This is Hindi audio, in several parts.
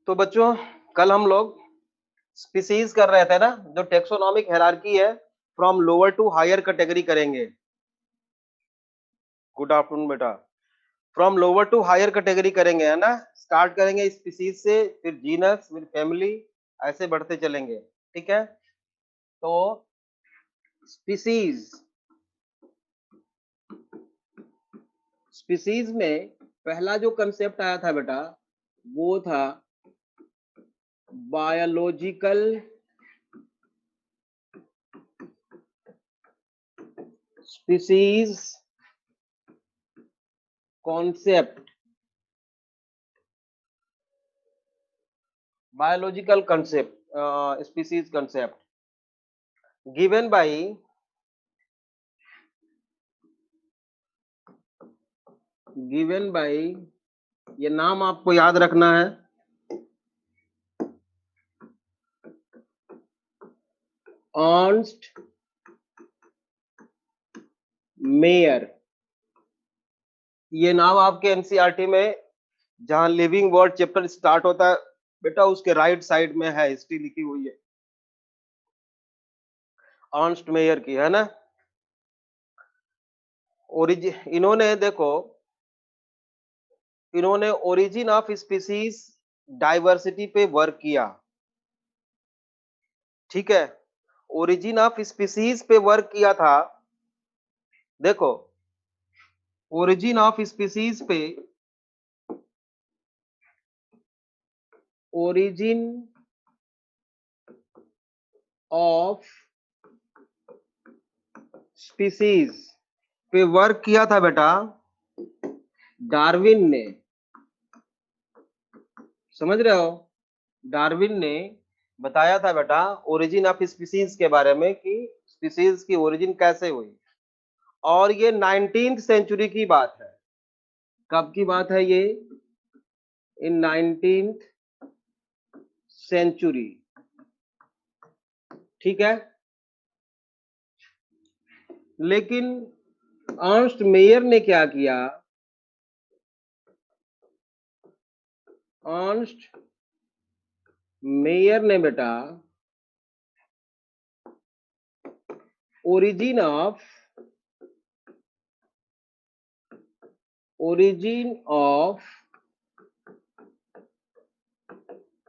तो बच्चों कल हम लोग स्पीसीज कर रहे थे ना, जो टेक्सोनॉमिक हायरार्की है from lower to higher category करेंगे। गुड आफ्टरनून बेटा। From lower to higher category करेंगे, है ना। स्टार्ट करेंगे स्पीसीज से, फिर जीनस, फिर फैमिली, ऐसे बढ़ते चलेंगे। ठीक है। तो स्पीसीज स्पीसीज में पहला जो कंसेप्ट आया था बेटा, वो था biological species concept. Biological concept, species concept given by ये नाम आपको याद रखना है, अर्नस्ट मेयर। ये नाम आपके एनसीईआरटी में जहां लिविंग वर्ड चैप्टर स्टार्ट होता है बेटा, उसके राइट साइड में है, हिस्ट्री लिखी हुई है अर्नस्ट मेयर की, है ना। इन्होंने देखो, इन्होंने ओरिजिन ऑफ स्पीसीज डाइवर्सिटी पे वर्क किया। ठीक है, ओरिजिन ऑफ स्पीसीज पे वर्क किया था। देखो, ओरिजिन ऑफ स्पीसीज पे, ओरिजिन ऑफ स्पीसीज पे वर्क किया था बेटा डार्विन ने। समझ रहे हो, डार्विन ने बताया था बेटा ओरिजिन ऑफ स्पीसीज के बारे में कि स्पीसीज की ओरिजिन कैसे हुई। और ये 19th सेंचुरी की बात है। कब की बात है ये? इन 19th सेंचुरी। ठीक है। लेकिन अर्नस्ट मेयर ने क्या किया? अर्नस्ट मेयर ने बेटा ओरिजिन ऑफ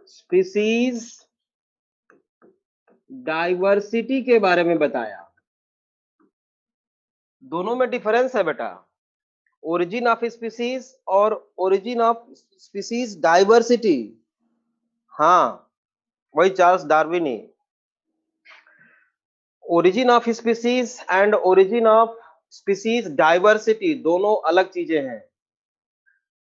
स्पीसीज डाइवर्सिटी के बारे में बताया। दोनों में डिफरेंस है बेटा, ओरिजिन ऑफ स्पीसीज और ओरिजिन ऑफ स्पीसीज डाइवर्सिटी। हाँ, वही Charles Darwin he. Origin of species and origin of species diversity दोनों अलग चीजें हैं।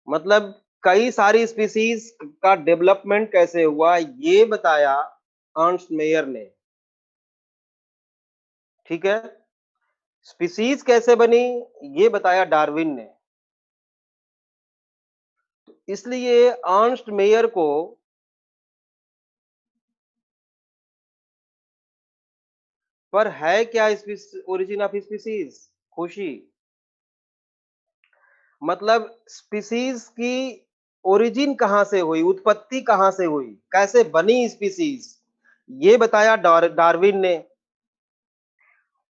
मतलब कई सारी स्पीसीज का डेवलपमेंट कैसे हुआ ये बताया अर्नस्ट मेयर ने। ठीक है, स्पीसीज कैसे बनी ये बताया डार्विन ने। इसलिए अर्नस्ट मेयर को पर है क्या ओरिजिन ऑफ स्पीसीज? खुशी। मतलब स्पीसीज की ओरिजिन कहां से हुई, उत्पत्ति कहां से हुई, कैसे बनी स्पीसीज, ये बताया डार्विन ने।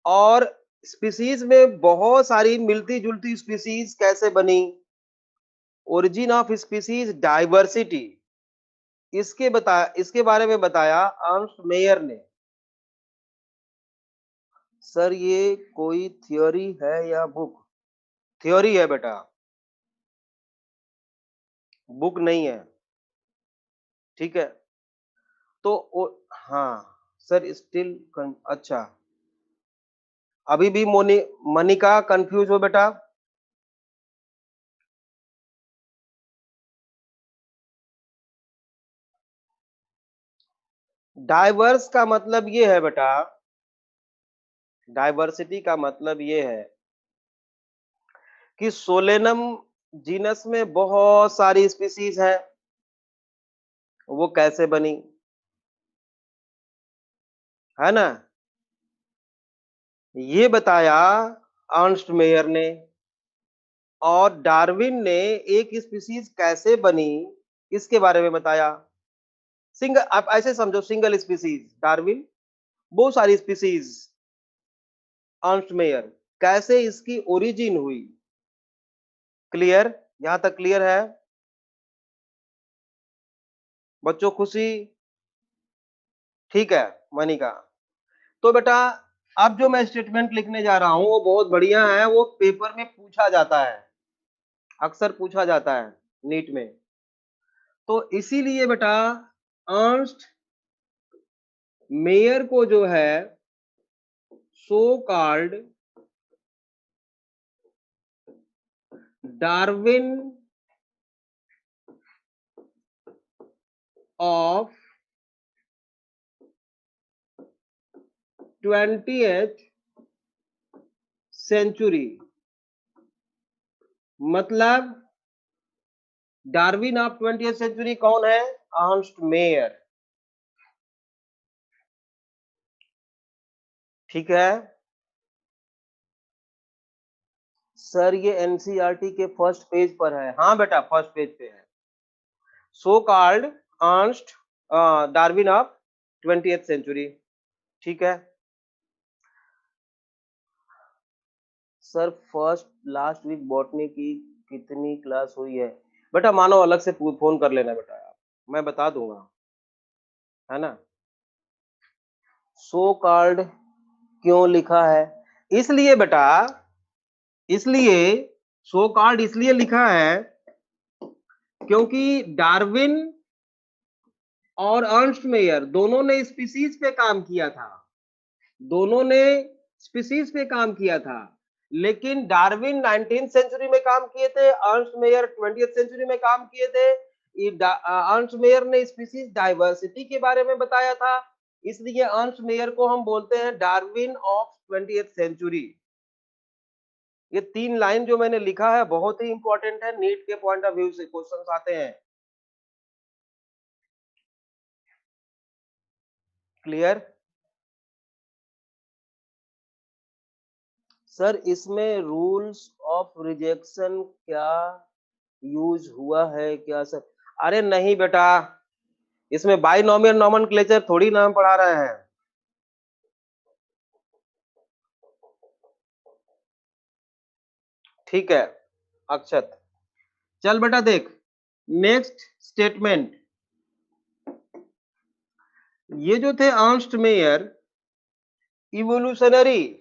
और स्पीसीज में बहुत सारी मिलती जुलती स्पीसीज कैसे बनी, ओरिजिन ऑफ स्पीसीज डाइवर्सिटी, इसके बारे में बताया अर्नस्ट मेयर ने। सर ये कोई थ्योरी है या बुक? थ्योरी है बेटा, बुक नहीं है। ठीक है। तो हाँ सर, स्टिल अच्छा, अभी भी मनिका कंफ्यूज हो बेटा? डाइवर्स का मतलब ये है बेटा, डाइवर्सिटी का मतलब ये है कि सोलेनम जीनस में बहुत सारी स्पीसीज है, वो कैसे बनी, है ना। ये बताया अर्नस्ट मेयर ने। और डार्विन ने एक स्पीसीज कैसे बनी इसके बारे में बताया। सिंगल, आप ऐसे समझो, सिंगल स्पीसीज डार्विन, बहुत सारी स्पीसीज अर्नस्ट मेयर, कैसे इसकी ओरिजिन हुई। क्लियर, यहां तक क्लियर है बच्चों? खुशी, ठीक है मनिका? तो बेटा अब जो मैं स्टेटमेंट लिखने जा रहा हूं वो बहुत बढ़िया है, वो पेपर में पूछा जाता है, अक्सर पूछा जाता है नीट में। तो इसीलिए बेटा अर्नस्ट मेयर को जो है so called Darwin of 20th century, मतलब डार्विन ऑफ 20th सेंचुरी कौन है? Ernst Mayr. ठीक है सर, ये एनसीईआरटी के फर्स्ट पेज पर है। हाँ बेटा फर्स्ट पेज पे है, so called Ernst Darwin of 20th century. ठीक है sir, first last week botany की कितनी क्लास हुई है? बेटा मानो अलग से फोन कर लेना बेटा, आप मैं बता दूंगा, है ना। सो कॉल्ड क्यों लिखा है? इसलिए बेटा, इसलिए सो कॉल्ड इसलिए लिखा है क्योंकि डार्विन और अर्नस्ट मेयर दोनों ने स्पीसीज पे काम किया था, दोनों ने स्पीसीज पे काम किया था, लेकिन डार्विन 19th सेंचुरी में काम किए थे, अर्नस्ट मेयर 20th सेंचुरी में काम किए थे। अर्नस्ट मेयर ने स्पीसीज डाइवर्सिटी के बारे में बताया था, इसलिए अर्नस्ट मेयर को हम बोलते हैं डार्विन ऑफ 20th सेंचुरी। ये 3 लाइन जो मैंने लिखा है बहुत ही इंपॉर्टेंट है, नीट के पॉइंट ऑफ व्यू से क्वेश्चंस आते हैं। क्लियर सर, इसमें रूल्स ऑफ रिजेक्शन क्या यूज हुआ है क्या सर? अरे नहीं बेटा, इसमें बाइनोमियल नोमेनक्लेचर थोड़ी ना हम पढ़ा रहे हैं। ठीक है अक्षत, चल बेटा देख नेक्स्ट स्टेटमेंट। ये जो थे Ernst Mayr, evolutionary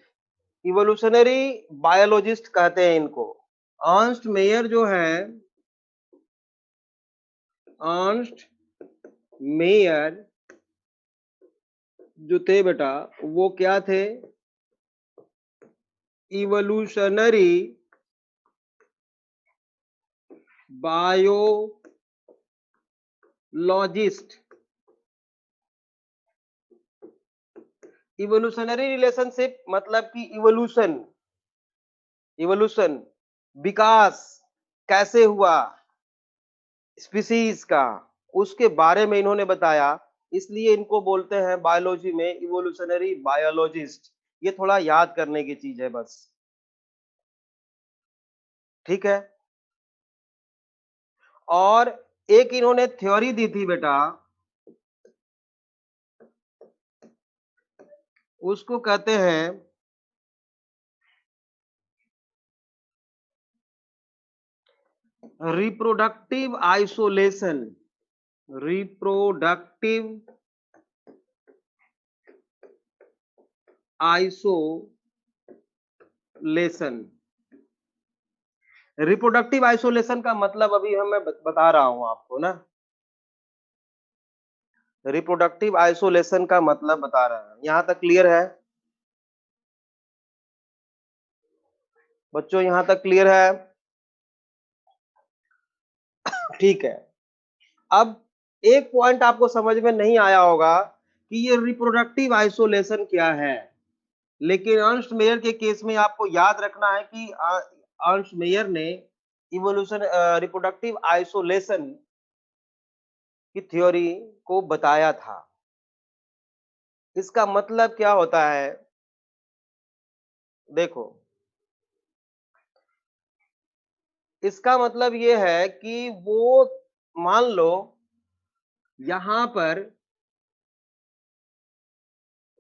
evolutionary biologist कहते हैं इनको। अर्नस्ट मेयर जो है, अर्नस्ट मेयर जो थे बेटा वो क्या थे? Evolutionary biologist. इवोल्यूशनरी रिलेशनशिप मतलब कि इवोल्यूशन, इवोल्यूशन विकास कैसे हुआ स्पीसीज का, उसके बारे में इन्होंने बताया, इसलिए इनको बोलते हैं बायोलॉजी में इवोल्यूशनरी बायोलॉजिस्ट। ये थोड़ा याद करने की चीज है बस। ठीक है, और एक इन्होंने थ्योरी दी थी बेटा, उसको कहते हैं reproductive isolation. Reproductive isolation, reproductive isolation का मतलब अभी मैं बता रहा हूं आपको ना, रिप्रोडक्टिव आइसोलेशन का मतलब बता रहा है। यहां तक क्लियर है बच्चों? यहां तक क्लियर है? ठीक है, अब एक पॉइंट आपको समझ में नहीं आया होगा कि ये रिप्रोडक्टिव आइसोलेशन क्या है, लेकिन अर्नस्ट मेयर के केस में आपको याद रखना है कि अर्नस्ट मेयर ने इवोल्यूशन रिप्रोडक्टिव आइसोलेशन की थ्योरी को बताया था। इसका मतलब क्या होता है देखो, इसका मतलब ये है कि वो मान लो यहां पर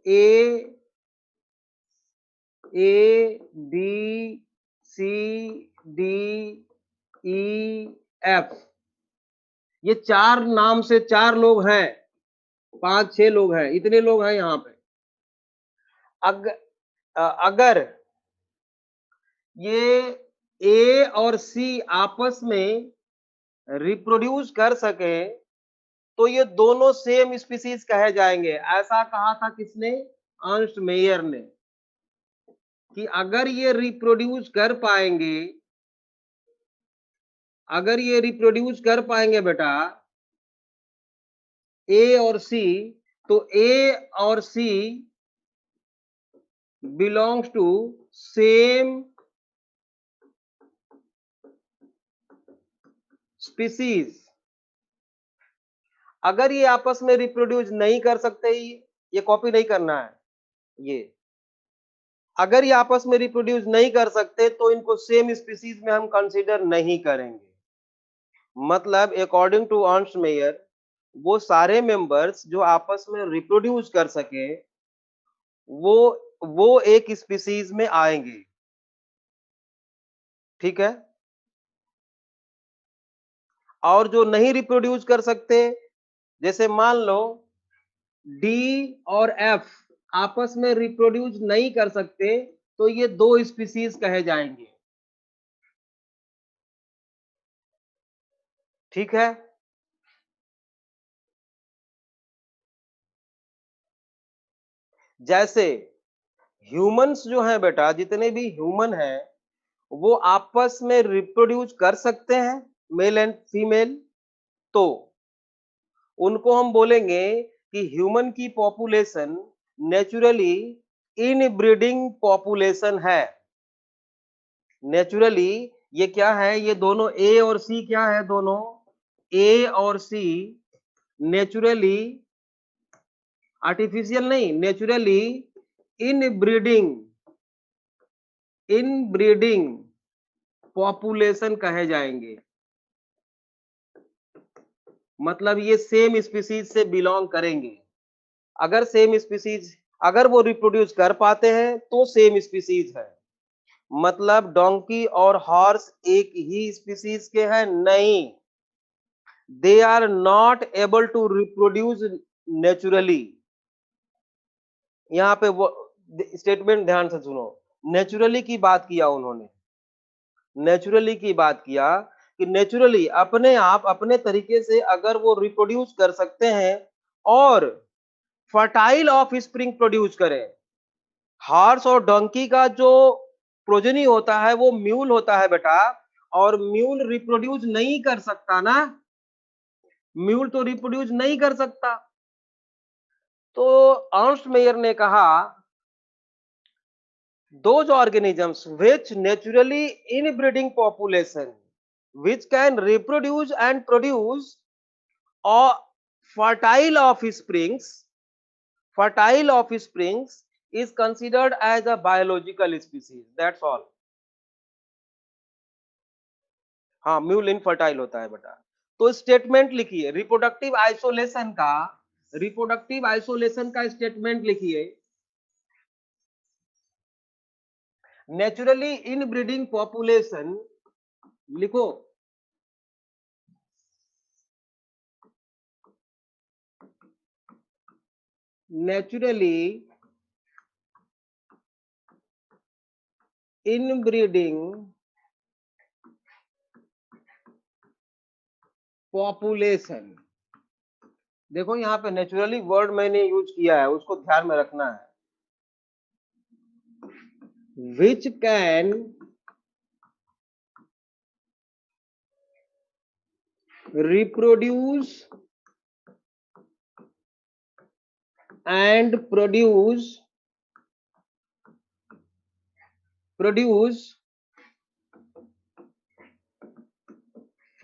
A B C D E F, ये 4 नाम से 4 लोग हैं, 5-6 लोग हैं, इतने लोग हैं यहाँ पे। अगर ये ए और सी आपस में रिप्रोड्यूस कर सके तो ये दोनों सेम स्पीसीज कहे जाएंगे। ऐसा कहा था किसने? अर्नस्ट मेयर ने, कि अगर ये रिप्रोड्यूस कर पाएंगे, अगर ये रिप्रोड्यूस कर पाएंगे बेटा ए और सी, तो ए और सी बिलोंग्स टू सेम स्पीसीज। अगर ये आपस में रिप्रोड्यूस नहीं कर सकते, ये कॉपी नहीं करना है, ये अगर ये आपस में रिप्रोड्यूस नहीं कर सकते तो इनको सेम स्पीसीज में हम कंसीडर नहीं करेंगे। मतलब अकॉर्डिंग टू अर्नस्ट मेयर, वो सारे मेंबर्स जो आपस में रिप्रोड्यूस कर सके वो एक स्पीसीज में आएंगे। ठीक है? और जो नहीं रिप्रोड्यूस कर सकते, जैसे मान लो डी और एफ आपस में रिप्रोड्यूस नहीं कर सकते, तो ये 2 स्पीसीज कहे जाएंगे। ठीक है? जैसे ह्यूमंस जो हैं बेटा, जितने भी ह्यूमन हैं वो आपस में रिप्रोड्यूस कर सकते हैं, मेल एंड फीमेल, तो उनको हम बोलेंगे कि ह्यूमन की पॉपुलेशन नेचुरली इनब्रीडिंग पॉपुलेशन है। नेचुरली ये क्या है? ये दोनों ए और सी क्या है? दोनों ए और सी नेचुरली, आर्टिफिशियल नहीं, नेचुरली इनब्रीडिंग पॉपुलेशन कहे जाएंगे। मतलब ये सेम स्पीसीज से बिलोंग करेंगे। अगर सेम स्पीसीज, अगर वो रिप्रोड्यूस कर पाते हैं तो सेम स्पीसीज है। मतलब डोंकी और हॉर्स एक ही स्पीसीज के हैं? नहीं, they are not able to reproduce naturally. यहाँ पे वो स्टेटमेंट ध्यान से सुनो, नेचुरली की बात किया उन्होंने, नेचुरली की बात किया कि नेचुरली अपने आप अपने तरीके से अगर वो रिप्रोड्यूस कर सकते हैं और फर्टाइल ऑफ स्प्रिंग प्रोड्यूस करें। हॉर्स और डोंकी का जो प्रोजेनी होता है वो म्यूल होता है बेटा, और म्यूल रिप्रोड्यूस नहीं कर सकता ना, म्यूल तो रिप्रोड्यूस नहीं कर सकता। तो अर्नस्ट मेयर ने कहा those organisms which naturally inbreeding population which can reproduce and produce or fertile offsprings is considered as a biological species, that's all। हाँ, म्यूल इनफर्टाइल होता है बेटा। तो स्टेटमेंट लिखिए रिप्रोडक्टिव आइसोलेशन का, रिप्रोडक्टिव आइसोलेशन का स्टेटमेंट लिखिए। नेचुरली इनब्रीडिंग पॉपुलेशन लिखो, नेचुरली इनब्रीडिंग पॉपुलेशन। देखो यहाँ पे नेचुरली वर्ड मैंने यूज किया है, उसको ध्यान में रखना है। Which can reproduce and produce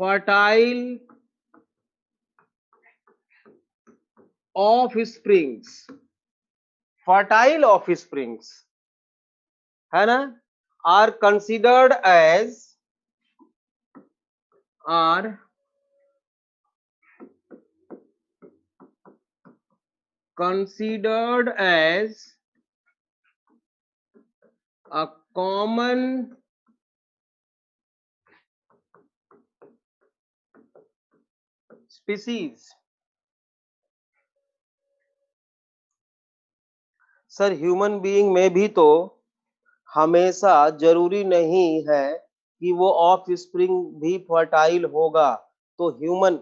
fertile offsprings, fertile offsprings है ना, are considered as, are considered as a common species. Sir human being में भी तो हमेशा जरूरी नहीं है कि वो ऑफ स्प्रिंग भी फर्टाइल होगा, तो ह्यूमन,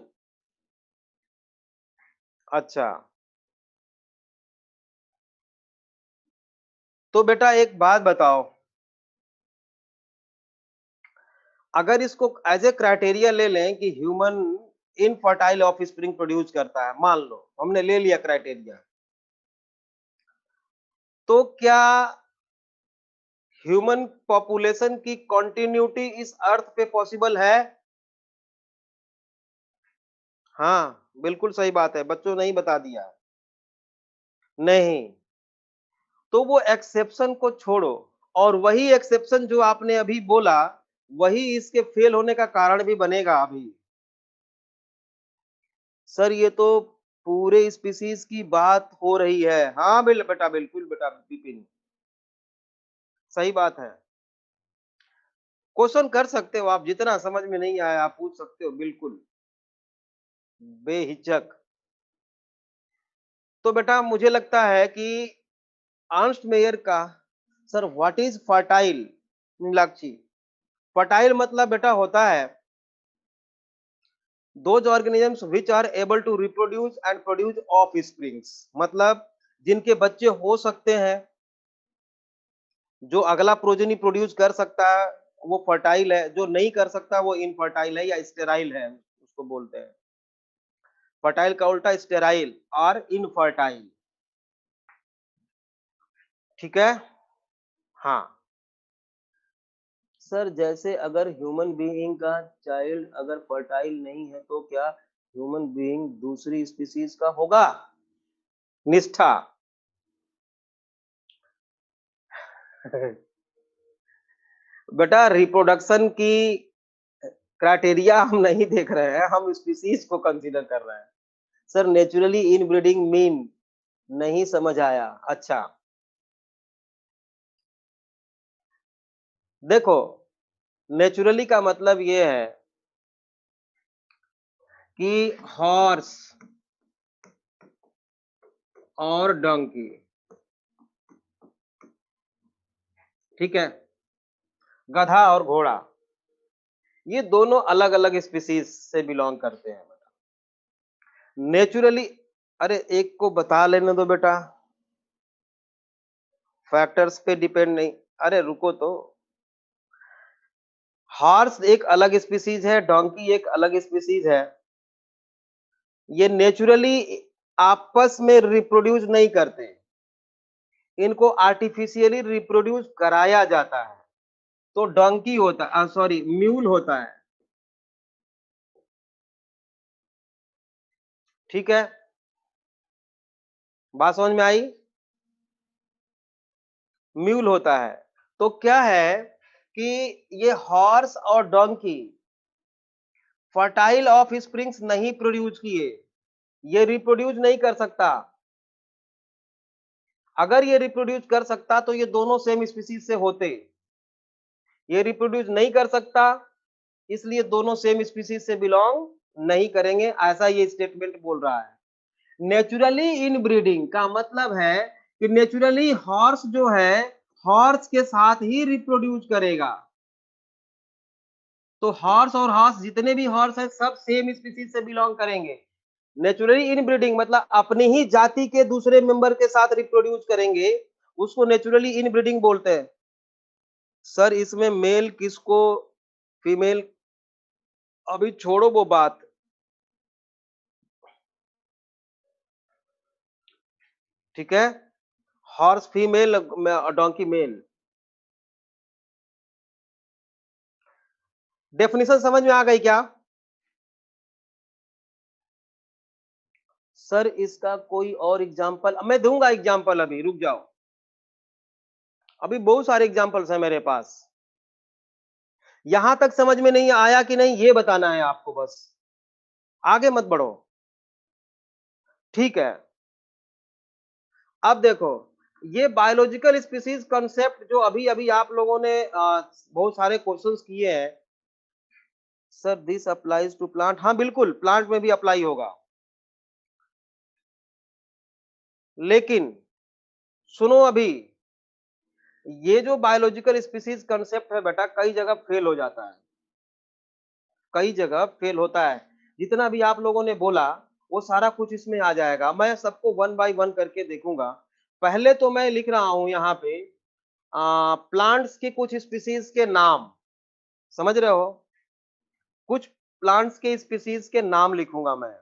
अच्छा, तो बेटा एक बात बताओ, अगर इसको एज ए क्राइटेरिया ले लें कि human infertile of spring produce करता है, मान लो हमने ले लिया क्राइटेरिया, तो क्या ह्यूमन पॉपुलेशन की कंटिन्यूटी इस अर्थ पे पॉसिबल है? हाँ, बिल्कुल सही बात है, बच्चों नहीं बता दिया। नहीं, तो वो एक्सेप्शन को छोड़ो, और वही एक्सेप्शन जो आपने अभी बोला, वही इसके फेल होने का कारण भी बनेगा अभी। सर ये तो पूरे स्पीशीज की बात हो रही है। हाँ बेटा, बिल्कुल बेटा विपिन, सही बात है। क्वेश्चन कर सकते हो आप, जितना समझ में नहीं आया आप पूछ सकते हो, बिल्कुल बेहिचक। तो बेटा मुझे लगता है कि अर्नस्ट मेयर का, sir what is fertile, Neelakshi? Fertile मतलब बेटा होता है those organisms which are able to reproduce and produce offsprings, मतलब जिनके बच्चे हो सकते हैं, जो अगला प्रोजेनी प्रोड्यूस कर सकता है वो फर्टाइल है, जो नहीं कर सकता वो इनफर्टाइल है या स्टेराइल है, उसको बोलते हैं। फर्टाइल का उल्टा स्टेराइल और इनफर्टाइल, ठीक है। हाँ सर, जैसे अगर ह्यूमन बीइंग का चाइल्ड अगर फर्टाइल नहीं है तो क्या ह्यूमन बीइंग दूसरी स्पीसीज का होगा? निष्ठा। बेटा रिप्रोडक्शन की क्राइटेरिया हम नहीं देख रहे हैं, हम स्पीसीज को कंसीडर कर रहे हैं। सर नेचुरली इनब्रीडिंग मीन, नहीं समझ आया। अच्छा देखो, नेचुरली का मतलब ये है कि हॉर्स और डंकी, ठीक है, गधा और घोड़ा, ये दोनों अलग अलग स्पीसीज से बिलोंग करते हैं बेटा। नेचुरली, अरे एक को बता लेने दो बेटा, फैक्टर्स पे डिपेंड नहीं, अरे रुको तो। हॉर्स एक अलग स्पीसीज है, डोंकी एक अलग स्पीसीज है, ये नेचुरली आपस में रिप्रोड्यूस नहीं करते, इनको आर्टिफिशियली रिप्रोड्यूस कराया जाता है, तो डोंकी होता है, सॉरी म्यूल होता है, ठीक है, बात समझ में आई? म्यूल होता है। तो क्या है कि ये हॉर्स और डोंकी फर्टाइल ऑफ स्प्रिंग्स नहीं प्रोड्यूस किए, ये रिप्रोड्यूस नहीं कर सकता। अगर ये रिप्रोड्यूस कर सकता तो ये दोनों सेम स्पीसीज से होते, ये रिप्रोड्यूस नहीं कर सकता, इसलिए दोनों सेम स्पीसीज से बिलोंग नहीं करेंगे, ऐसा ये स्टेटमेंट बोल रहा है। नेचुरली इनब्रीडिंग का मतलब है कि नेचुरली हॉर्स जो है, हॉर्स के साथ ही रिप्रोड्यूस करेगा, तो हॉर्स और हॉर्स जितने भी हॉर्स हैं सब सेम स्पीसीज से बिलोंग करेंगे। नेचुरली इनब्रीडिंग मतलब अपनी ही जाति के दूसरे मेंबर के साथ रिप्रोड्यूस करेंगे, उसको नेचुरली इनब्रीडिंग बोलते हैं। सर इसमें मेल किसको, फीमेल, अभी छोड़ो वो बात, ठीक है, horse female, donkey male. Definition समझ में आ गई क्या? सर इसका कोई और एग्जांपल मैं दूंगा, एग्जांपल अभी रुक जाओ, अभी बहुत सारे एग्जांपल्स हैं मेरे पास। यहां तक समझ में नहीं आया कि नहीं ये बताना है आपको बस, आगे मत बढ़ो, ठीक है। अब देखो, ये बायोलॉजिकल स्पीसीज कॉन्सेप्ट जो अभी अभी आप लोगों ने बहुत सारे क्वेश्चंस किए हैं, sir this applies to plant, हाँ बिल्कुल प्लांट में भी अप्लाई होगा, लेकिन सुनो अभी, ये जो बायोलॉजिकल स्पीसीज कॉन्सेप्ट है बेटा कई जगह फेल हो जाता है, कई जगह फेल होता है। जितना भी आप लोगों ने बोला वो सारा कुछ इसमें आ जाएगा, मैं सबको वन बाय वन करके देखूंगा। पहले तो मैं लिख रहा हूं यहाँ पे प्लांट्स के कुछ स्पीसीज के नाम, समझ रहे हो, कुछ प्लांट्स के स्पीसीज के नाम लिखूंगा मैं।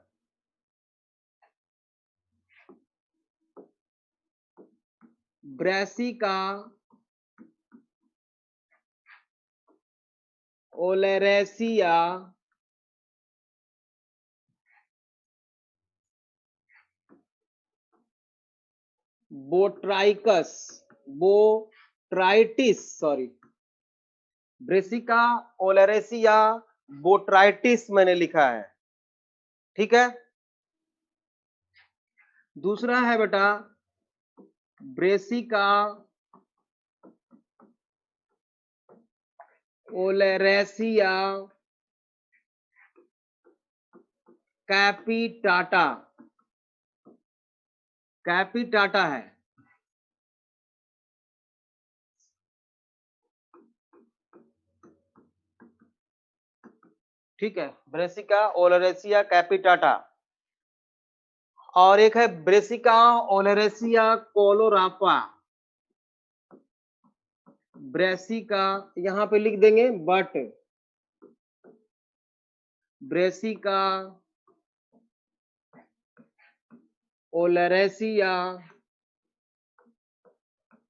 Brassica oleracea, botrycus, botrytis sorry, brassica oleracea botrytis मैंने लिखा है, ठीक है। दूसरा है बेटा ब्रेसिका ओलेरेसिया कैपिटाटा, कैपिटाटा है, ठीक है, ब्रेसिका ओलेरेसिया कैपिटाटा। और एक है ब्रेसिका ओलेरेसिया कोलोरापा, ब्रेसिका यहां पे लिख देंगे बट, ब्रेसिका ओलेरेसिया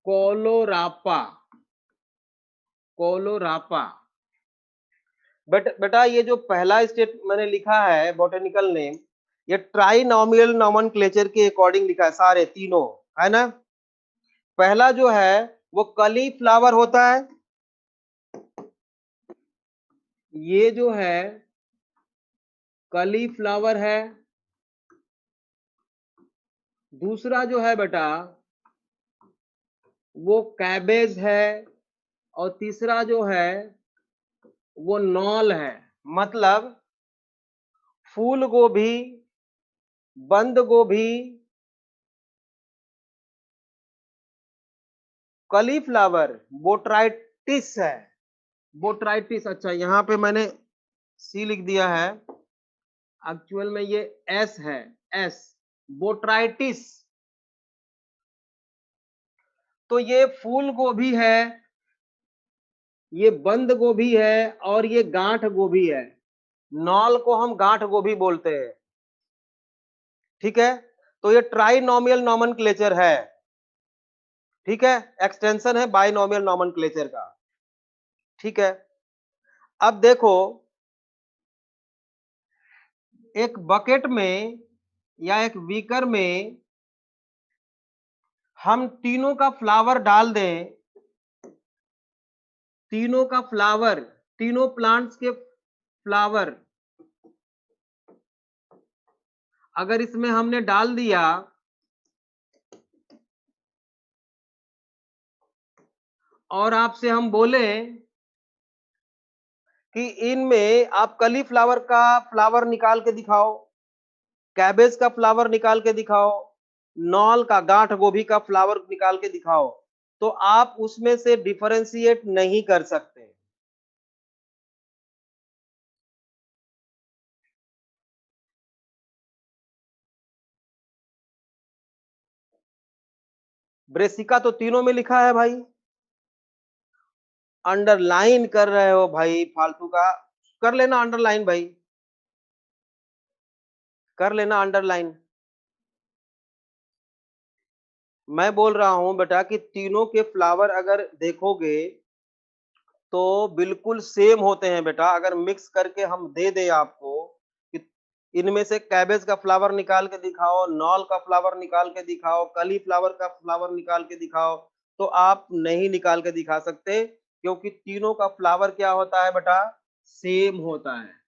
कोलोरापा, कोलोरापा। बट बेटा ये जो पहला स्टेट मैंने लिखा है बॉटेनिकल नेम, ये ट्राइनोमियल नोमेनक्लेचर के अकॉर्डिंग लिखा है सारे तीनों, है ना। पहला जो है वो कली फ्लावर होता है, ये जो है कली फ्लावर है। दूसरा जो है बेटा वो कैबेज है, और तीसरा जो है वो नॉल है, मतलब फूल गोभी, बंद गोभी, कलीफ्लावर, बोट्राइटिस है, बोट्राइटिस। अच्छा यहाँ पे मैंने सी लिख दिया है, एक्चुअल में ये एस है, एस, बोट्राइटिस। तो ये फूल गोभी है, ये बंद गोभी है, और ये गांठ गोभी है। नॉल को हम गांठ गोभी बोलते हैं, ठीक है। तो ये ट्राइनोमियल नोमेनक्लेचर है, ठीक है, एक्सटेंशन है बाइनोमियल नोमेनक्लेचर का, ठीक है। अब देखो एक बकेट में या एक बीकर में हम तीनों का फ्लावर डाल दें, तीनों का फ्लावर, तीनों प्लांट्स के फ्लावर अगर इसमें हमने डाल दिया, और आपसे हम बोले कि इनमें आप कलीफ्लावर का फ्लावर निकाल के दिखाओ, कैबेज का फ्लावर निकाल के दिखाओ, नॉल का गांठ गोभी का फ्लावर निकाल के दिखाओ, तो आप उसमें से डिफरेंशिएट नहीं कर सकते। ब्रेसिका तो तीनों में लिखा है भाई, अंडरलाइन कर रहे हो भाई फालतू का, कर लेना अंडरलाइन भाई, कर लेना अंडरलाइन। मैं बोल रहा हूं बेटा कि तीनों के फ्लावर अगर देखोगे तो बिल्कुल सेम होते हैं बेटा। अगर मिक्स करके हम दे दे आपको कि इनमें से कैबेज का फ्लावर निकाल के दिखाओ, नॉल का फ्लावर निकाल के दिखाओ, कली फ्लावर का फ्लावर निकाल के दिखाओ, तो आप नहीं निकाल के दिखा सकते, क्योंकि तीनों का फ्लावर क्या होता है बेटा, सेम होता है।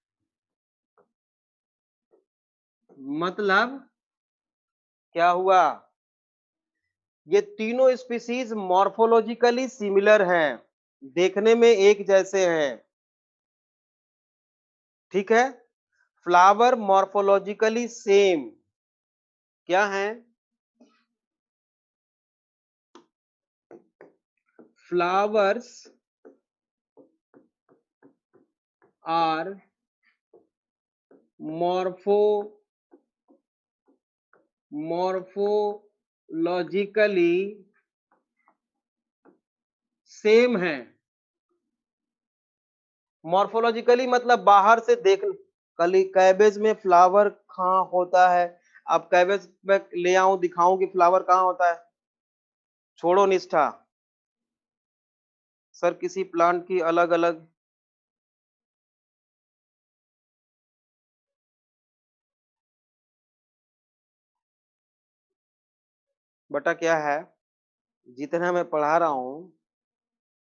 मतलब क्या हुआ, ये तीनों स्पीसीज मॉर्फोलॉजिकली सिमिलर हैं, देखने में एक जैसे हैं, ठीक है। फ्लावर मॉर्फोलॉजिकली सेम क्या है? फ्लावर्स आर मॉर्फोलॉजिकली सेम है। मॉर्फोलॉजिकली मतलब बाहर से देख, कली कैबेज में फ्लावर कहाँ होता है? अब कैबेज में ले आऊं दिखाऊं कि फ्लावर कहाँ होता है? छोड़ो निष्ठा सर, किसी प्लांट की अलग अलग बटा क्या है, जितना मैं पढ़ा रहा हूं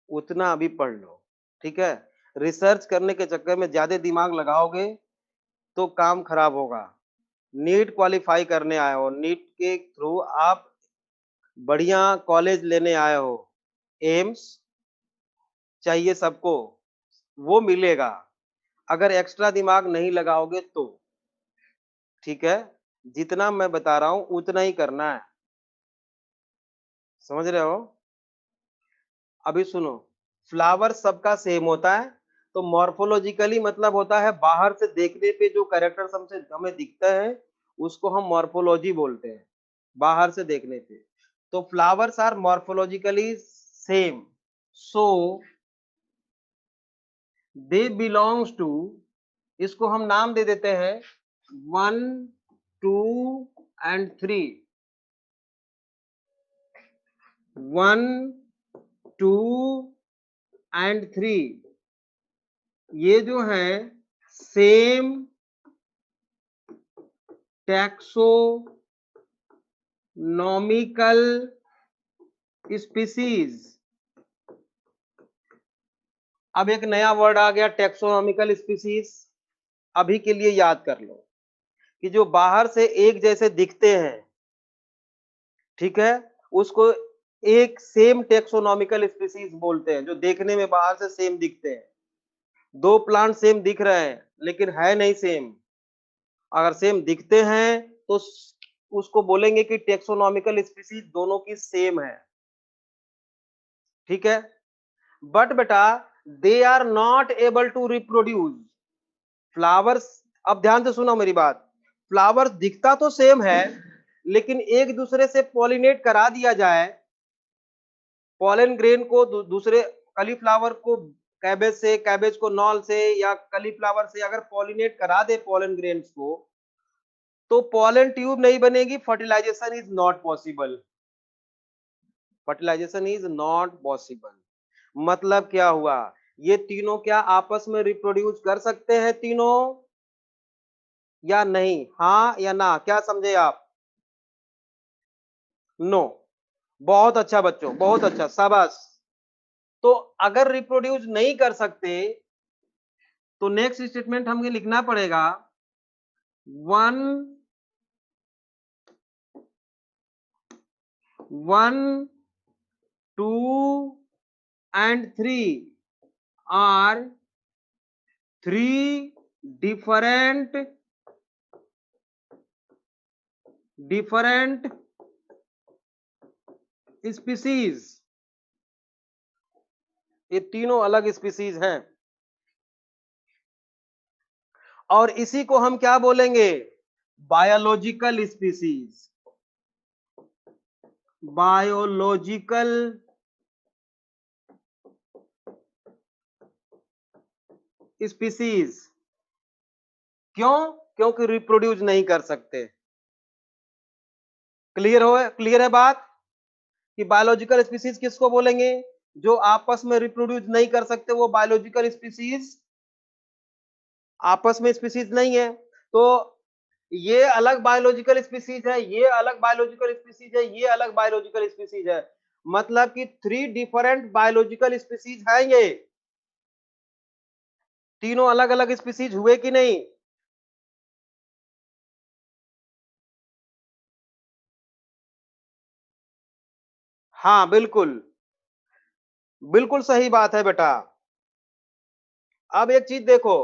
उतना अभी पढ़ लो, ठीक है। रिसर्च करने के चक्कर में ज्यादा दिमाग लगाओगे तो काम खराब होगा। नीट क्वालिफाई करने आए हो, नीट के थ्रू आप बढ़िया कॉलेज लेने आए हो, एम्स चाहिए सबको, वो मिलेगा। अगर एक्स्ट्रा दिमाग नहीं लगाओगे तो, ठीक है। जितना मैं बता रहा हूं उतना ही करना है, समझ रहे हो? अभी सुनो, फ्लावर सबका सेम होता है, तो मॉर्फोलॉजिकली मतलब होता है बाहर से देखने पे जो कैरेक्टर्स हमसे हमें दिखता है उसको हम मॉर्फोलॉजी बोलते हैं, बाहर से देखने पे। तो flowers are morphologically same, so they belongs to, इसको हम नाम दे देते हैं 1 2 एंड 3। 1 2 एंड 3 ये जो है सेम टैक्सोनॉमिकल स्पीसीज। अब एक नया वर्ड आ गया टैक्सोनॉमिकल स्पीसीज, अभी के लिए याद कर लो कि जो बाहर से एक जैसे दिखते हैं, ठीक है, उसको एक सेम टैक्सोनॉमिकल स्पीसीज बोलते हैं, जो देखने में बाहर से सेम दिखते हैं। दो प्लांट सेम दिख रहे हैं लेकिन है नहीं सेम, अगर सेम दिखते हैं तो उसको बोलेंगे कि टैक्सोनॉमिकल स्पीसीज दोनों की सेम है, ठीक है। बट बेटा they are not able to reproduce flowers. अब ध्यान से सुनो मेरी बात, फ्लावर्स दिखता तो सेम है, लेकिन एक दूसरे से पॉलिनेट करा दिया जाए, पॉलन ग्रेन को दूसरे कलीफ्लावर को कैबेज से, कैबेज को नॉल से, या कलीफ्लावर से अगर पॉलिनेट करा दे पॉलन ग्रेन्स को, तो पॉलन ट्यूब नहीं बनेगी, fertilization is not possible, fertilization is not possible. मतलब क्या हुआ, ये तीनों क्या आपस में रिप्रोड्यूस कर सकते हैं तीनों या नहीं? हाँ या ना, क्या समझे आप? नो। बहुत अच्छा बच्चों, बहुत अच्छा, शाबाश। तो अगर रिप्रोड्यूस नहीं कर सकते तो नेक्स्ट स्टेटमेंट हमें लिखना पड़ेगा 1 1 2 and 3 are three different species. ये तीनों अलग स्पीसीज हैं, और इसी को हम क्या बोलेंगे? Biological species. Biological species. क्यों? क्योंकि रिप्रोड्यूस नहीं कर सकते। क्लियर है बात कि बायोलॉजिकल स्पीसीज किसको बोलेंगे? जो आपस में रिप्रोड्यूस नहीं कर सकते वो बायोलॉजिकल स्पीसीज आपस में स्पीसीज नहीं है। तो ये अलग बायोलॉजिकल स्पीसीज है, ये अलग बायोलॉजिकल स्पीसीज है, ये अलग बायोलॉजिकल स्पीसीज है, मतलब कि 3 डिफरेंट बायोलॉजिकल स्पीसीज है। ये तीनों अलग अलग स्पीसीज हुए कि नहीं? हाँ, बिल्कुल। बिल्कुल सही बात है बेटा। अब एक चीज़ देखो,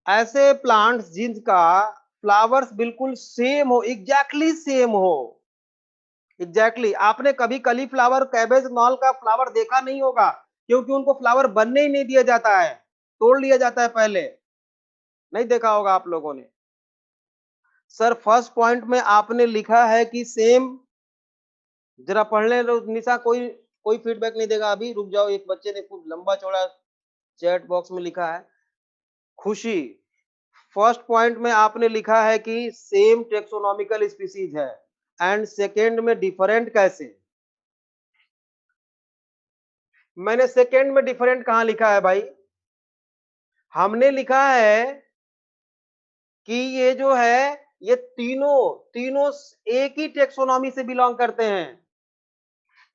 ऐसे प्लांट्स जिनका फ्लावर्स बिल्कुल सेम हो, एग्ज़ैक्टली सेम हो, एग्ज़ैक्टली आपने कभी कॉलीफ्लावर, कैबेज नॉल का फ्लावर देखा नहीं होगा, क्योंकि उनको फ्लावर बनने ही नहीं दिया जाता है, तोड़ लिया जाता है पहले। नहीं देखा होगा आप लोगों ने। सर फर्स्ट पॉइंट में आपने लिखा है कि सेम, जरा पढ़ ले लो निशा, कोई फीडबैक नहीं देगा अभी, रुक जाओ, एक बच्चे ने खूब लंबा चौड़ा चैट बॉक्स में लिखा है। खुशी, फर्स्ट पॉइंट में आपने लिखा है कि सेम टेक्सोनॉमिकल स्पीसीज है, एंड सेकेंड में डिफरेंट कैसे? मैंने सेकेंड में डिफरेंट कहां लिखा है भाई? हमने लिखा है कि ये जो है, ये तीनों तीनों एक ही टेक्सोनॉमी से बिलोंग करते हैं,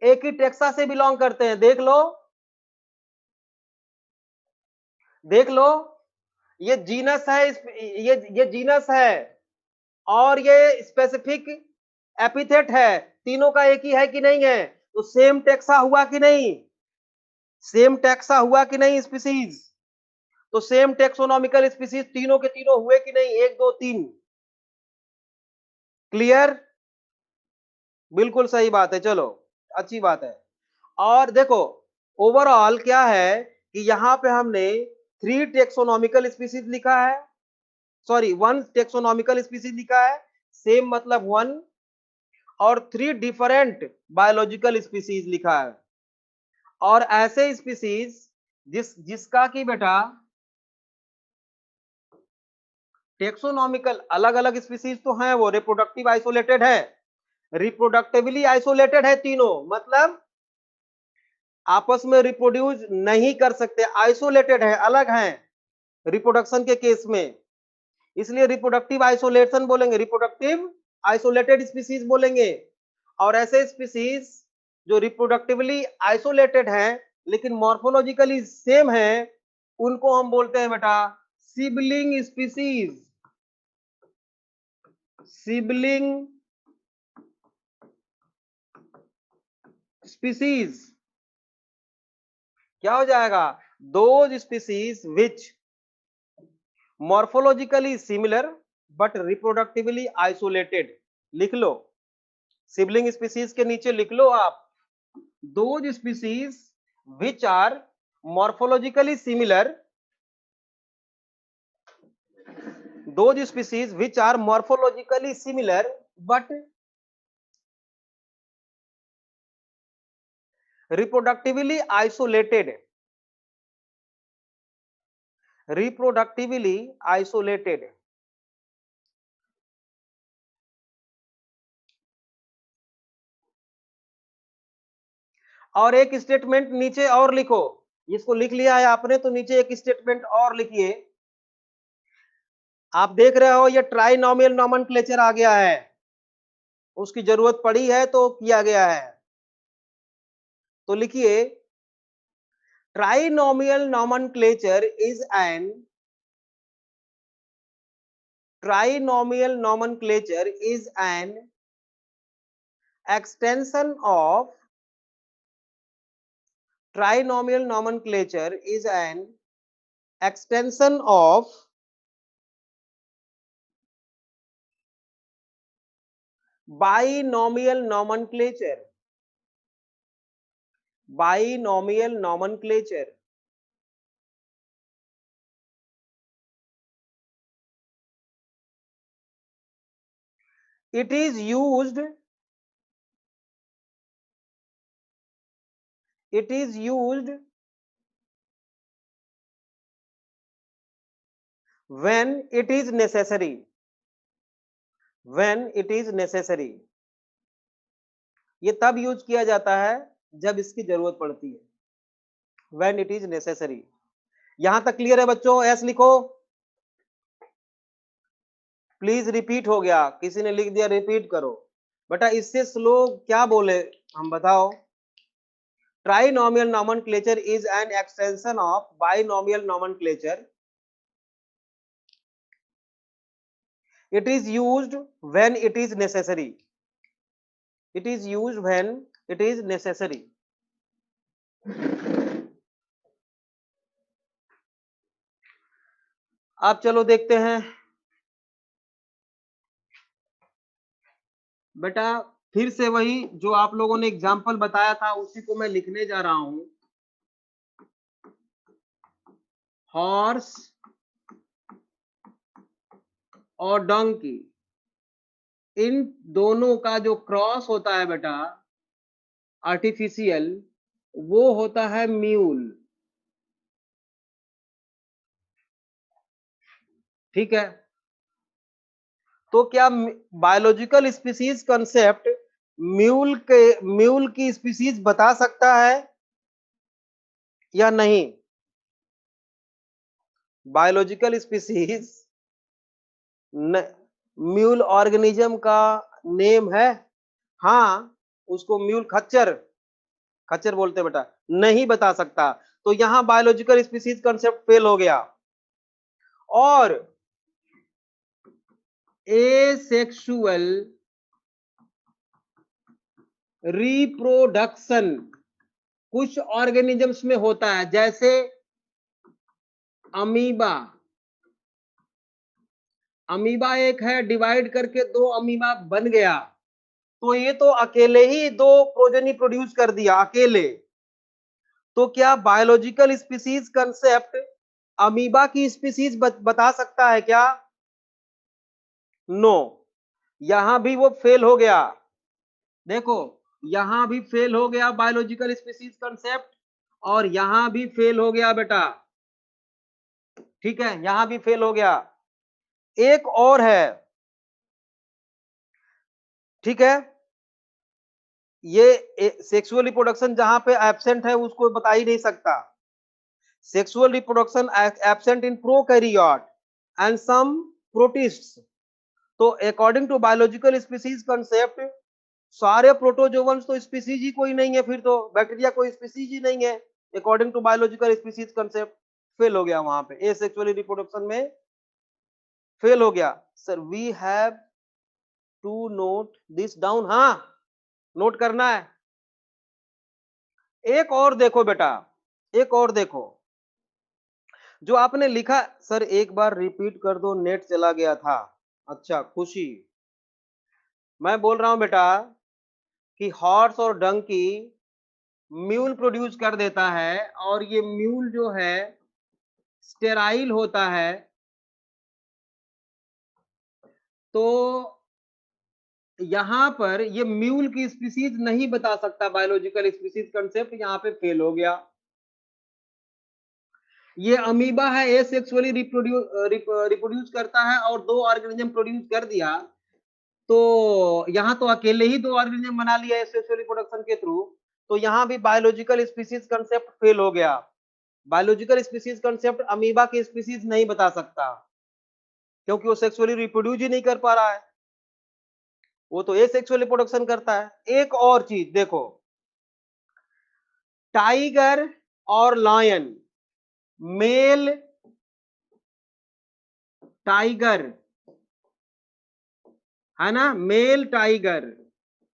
एक ही टेक्सा से बिलोंग करते हैं। देख लो, देख लो, ये जीनस है, ये जीनस है, और ये स्पेसिफिक एपिथेट है, तीनों का एक ही है कि नहीं है? तो सेम टेक्सा हुआ कि नहीं? सेम टेक्सा हुआ कि नहीं स्पीसीज? तो सेम टेक्सोनॉमिकल स्पीसीज तीनों के तीनों हुए कि नहीं? एक दो तीन। क्लियर? बिल्कुल सही बात है, चलो अच्छी बात है। और देखो, ओवरऑल क्या है कि यहां पे हमने थ्री टेक्सोनॉमिकल स्पीसीज लिखा है, सॉरी वन टेक्सोनॉमिकल स्पीसीज लिखा है, सेम मतलब वन, और थ्री डिफरेंट बायोलॉजिकल स्पीसीज लिखा है। और ऐसे स्पीसीज जिसका की बेटा टेक्सोनॉमिकल अलग अलग स्पीसीज तो हैं, वो रिप्रोडक्टिव आइसोलेटेड है, रिप्रोडक्टिवली आइसोलेटेड है तीनों, मतलब आपस में रिप्रोड्यूस नहीं कर सकते, आइसोलेटेड है, अलग है रिप्रोडक्शन के केस में, इसलिए रिप्रोडक्टिव आइसोलेशन बोलेंगे, रिप्रोडक्टिव आइसोलेटेड स्पीसीज बोलेंगे। और ऐसे स्पीसीज जो रिप्रोडक्टिवली आइसोलेटेड हैं लेकिन मॉर्फोलॉजिकली सेम है, उनको हम बोलते हैं बेटा सिबलिंग स्पीसीज। सिबलिंग स्पीसीज क्या हो जाएगा? Those species which morphologically similar but reproductively isolated. लिख लो, सिबलिंग स्पीसीज के नीचे लिख लो आप, those species which are morphologically similar, those species which are morphologically similar but reproductively isolated, reproductively isolated। और एक स्टेटमेंट नीचे और लिखो, इसको लिख लिया है आपने तो नीचे एक स्टेटमेंट और लिखिए। आप देख रहे हो ये ट्राइनोमियल नोमेनक्लेचर आ गया है, उसकी जरूरत पड़ी है तो किया गया है, तो लिखिए trinomial nomenclature is an trinomial nomenclature is an extension of trinomial nomenclature is an extension of binomial nomenclature, binomial nomenclature। it is used, it is used when it is necessary, when it is necessary। ये तब यूज किया जाता है जब इसकी जरूरत पड़ती है, when it is necessary। यहां तक क्लियर है बच्चों? एस लिखो, प्लीज रिपीट हो गया, किसी ने लिख दिया रिपीट करो बेटा, इससे स्लो क्या बोले हम बताओ? Trinomial nomenclature is an extension of binomial nomenclature, it is used when it is necessary. It is used when it is necessary. अब चलो देखते हैं बेटा, फिर से वही जो आप लोगों ने एग्जाम्पल बताया था उसी को मैं लिखने जा रहा हूं। हॉर्स और डंकी, इन दोनों का जो क्रॉस होता है बेटा आर्टिफिशियल, वो होता है म्यूल। ठीक है, तो क्या बायोलॉजिकल स्पीसीज कंसेप्ट म्यूल की स्पीसीज बता सकता है या नहीं? बायोलॉजिकल स्पीसीज म्यूल ऑर्गेनिज्म का नेम है। हाँ, उसको म्यूल खच्चर, खच्चर बोलते बेटा, नहीं बता सकता। तो यहां बायोलॉजिकल स्पीसीज कंसेप्ट फेल हो गया। और एसेक्सुअल रिप्रोडक्शन कुछ ऑर्गेनिजम्स में होता है, जैसे अमीबा। अमीबा एक है, डिवाइड करके दो अमीबा बन गया, तो ये तो अकेले ही दो प्रोजेनी प्रोड्यूस कर दिया अकेले। तो क्या बायोलॉजिकल स्पीसीज कंसेप्ट अमीबा की स्पीसीज बता सकता है क्या? नो, यहां भी वो फेल हो गया। देखो, यहां भी फेल हो गया बायोलॉजिकल स्पीसीज कंसेप्ट, और यहां भी फेल हो गया बेटा। ठीक है, यहां भी फेल हो गया। एक और है, ठीक है, ये सेक्सुअल रिप्रोडक्शन जहां पे एब्सेंट है उसको बता ही नहीं सकता। Sexual reproduction absent in prokaryote and some protists. तो according to biological species concept सारे प्रोटोजोवंस तो स्पीसीज ही कोई नहीं है, फिर तो बैक्टीरिया कोई स्पीसीज ही नहीं है। According to biological species concept fail हो गया, वहां पे एसेक्सुअल रिप्रोडक्शन में फेल हो गया। Sir we have to note this down. हाँ, नोट करना है। एक और देखो बेटा, एक और देखो जो आपने लिखा। सर एक बार रिपीट कर दो, नेट चला गया था। अच्छा, खुशी। मैं बोल रहा हूं बेटा कि हॉर्स और डंकी म्यूल प्रोड्यूस कर देता है, और ये म्यूल जो है स्टेराइल होता है। तो यहां पर ये म्यूल की स्पीसीज नहीं बता सकता, बायोलॉजिकल स्पीसीज कंसेप्ट यहां पे फेल हो गया। ये अमीबा है, एसेक्सुअली रिप्रोड्यूस करता है और दो ऑर्गेनिज्म प्रोड्यूस कर दिया, तो यहां तो अकेले ही दो ऑर्गेनिज्म बना लिया एसेक्सुअल रिप्रोडक्शन के थ्रू। तो यहां भी बायोलॉजिकल स्पीसीज कंसेप्ट फेल हो गया। बायोलॉजिकल स्पीसीज कंसेप्ट अमीबा की स्पीसीज नहीं बता सकता, क्योंकि वो सेक्सुअली रिप्रोड्यूस ही नहीं कर पा रहा है, वो तो एसेक्सुअल रिप्रोडक्शन करता है। एक और चीज देखो, टाइगर और लायन, मेल टाइगर है ना, मेल टाइगर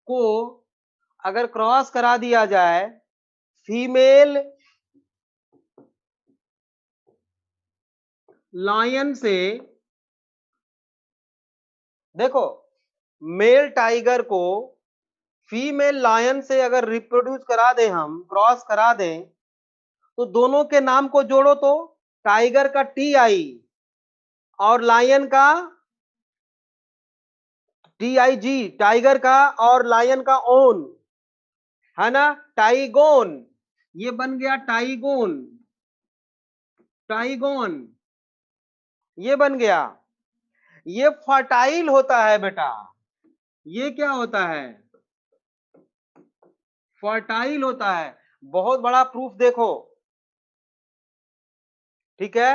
को अगर क्रॉस करा दिया जाए फीमेल लायन से, देखो मेल टाइगर को फीमेल लायन से अगर रिप्रोड्यूस करा दें, हम क्रॉस करा दें, तो दोनों के नाम को जोड़ो तो टाइगर का TI और लायन का TIG, टाइगर का और लायन का ओन, है ना, टाइगोन। ये बन गया टाइगोन, टाइगोन ये बन गया। ये फर्टाइल होता है बेटा। ये क्या होता है? फर्टाइल होता है। बहुत बड़ा प्रूफ देखो, ठीक है।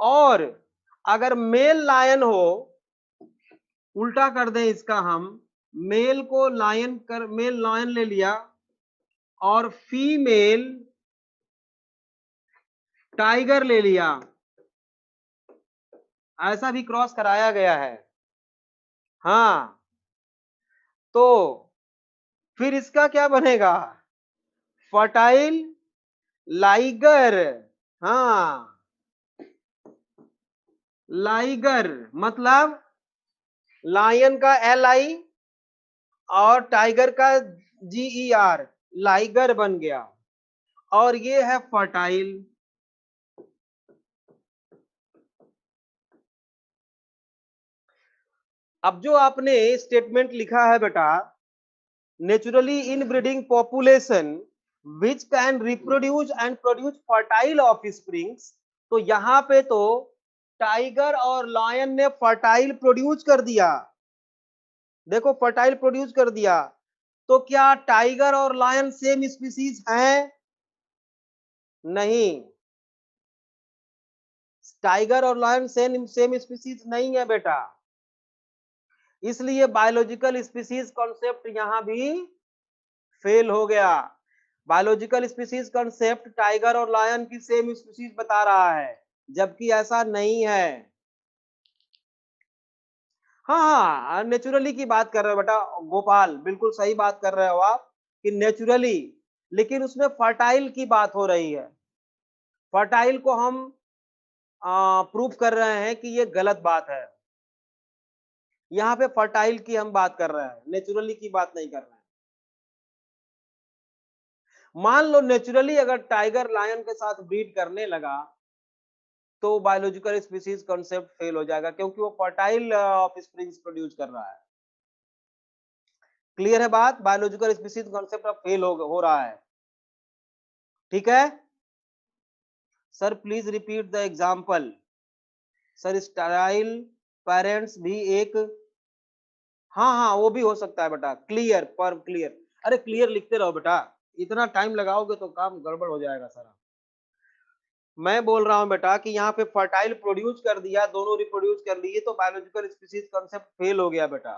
और अगर मेल लायन हो, उल्टा कर दें इसका हम, मेल को लायन कर, मेल लायन ले लिया और फीमेल टाइगर ले लिया, ऐसा भी क्रॉस कराया गया है। हाँ, तो फिर इसका क्या बनेगा? Fertile liger. हाँ, लाइगर मतलब लायन का LI और टाइगर का GER, लाइगर बन गया। और ये है फर्टाइल। अब जो आपने स्टेटमेंट लिखा है बेटा, naturally inbreeding population which can reproduce and produce fertile offsprings, तो यहां पे तो टाइगर और लायन ने फर्टाइल प्रोड्यूस कर दिया। देखो, फर्टाइल प्रोड्यूस कर दिया। तो क्या टाइगर और लायन सेम स्पीसीज हैं? नहीं, टाइगर और लायन सेम स्पीसीज नहीं है बेटा। इसलिए बायोलॉजिकल स्पीसीज कॉन्सेप्ट यहां भी फेल हो गया। बायोलॉजिकल स्पीसीज कॉन्सेप्ट टाइगर और लायन की सेम स्पीसीज बता रहा है, जबकि ऐसा नहीं है। हाँ हाँ, नेचुरली की बात कर रहे हो बेटा गोपाल, बिल्कुल सही बात कर रहे हो आप कि नेचुरली, लेकिन उसमें फर्टाइल की बात हो रही है। फर्टाइल को हम प्रूफ कर रहे हैं कि ये गलत बात है। यहाँ पे फर्टाइल की हम बात कर रहे हैं, नेचुरली की बात नहीं कर रहे हैं। मान लो नेचुरली अगर टाइगर लायन के साथ ब्रीड करने लगा तो बायोलॉजिकल स्पीसीज कॉन्सेप्ट फेल हो जाएगा, क्योंकि वो फर्टाइल ऑफस्प्रिंग्स प्रोड्यूस कर रहा है। क्लियर है बात? बायोलॉजिकल स्पीसीज कॉन्सेप्ट अब फेल हो रहा है। ठीक है sir, please repeat the example. Sir, style parents भी एक, हाँ हाँ वो भी हो सकता है बेटा। क्लियर पर क्लियर, अरे क्लियर लिखते रहो बेटा, इतना टाइम लगाओगे तो काम गड़बड़ हो जाएगा सारा। मैं बोल रहा हूं बेटा कि यहाँ पे फर्टाइल प्रोड्यूस कर दिया, दोनों रिप्रोड्यूस कर लिए, तो बायोलॉजिकल स्पीसीज कॉन्सेप्ट फेल हो गया बेटा।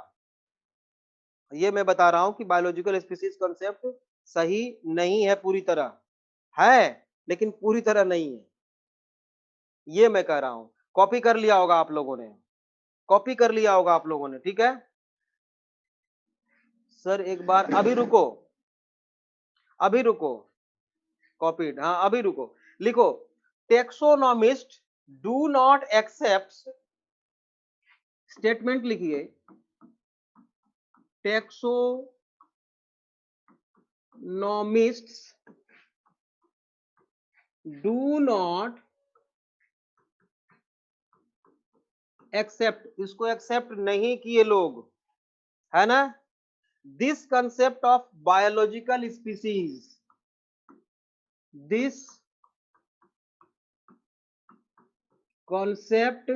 ये मैं बता रहा हूं कि बायोलॉजिकल स्पीसीज कॉन्सेप्ट सही नहीं है, पूरी तरह है लेकिन पूरी तरह नहीं है, ये मैं कह रहा हूं। कॉपी कर लिया होगा आप लोगों ने, कॉपी कर लिया होगा आप लोगों ने, ठीक है सर। एक बार अभी रुको, अभी रुको, कॉपीड, हाँ अभी रुको। लिखो, taxonomist do not accept, statement लिखिए, टेक्सोनॉमिस्ट्स डू नॉट एक्सेप्ट, इसको एक्सेप्ट नहीं किए लोग, है ना, this concept of biological species, this concept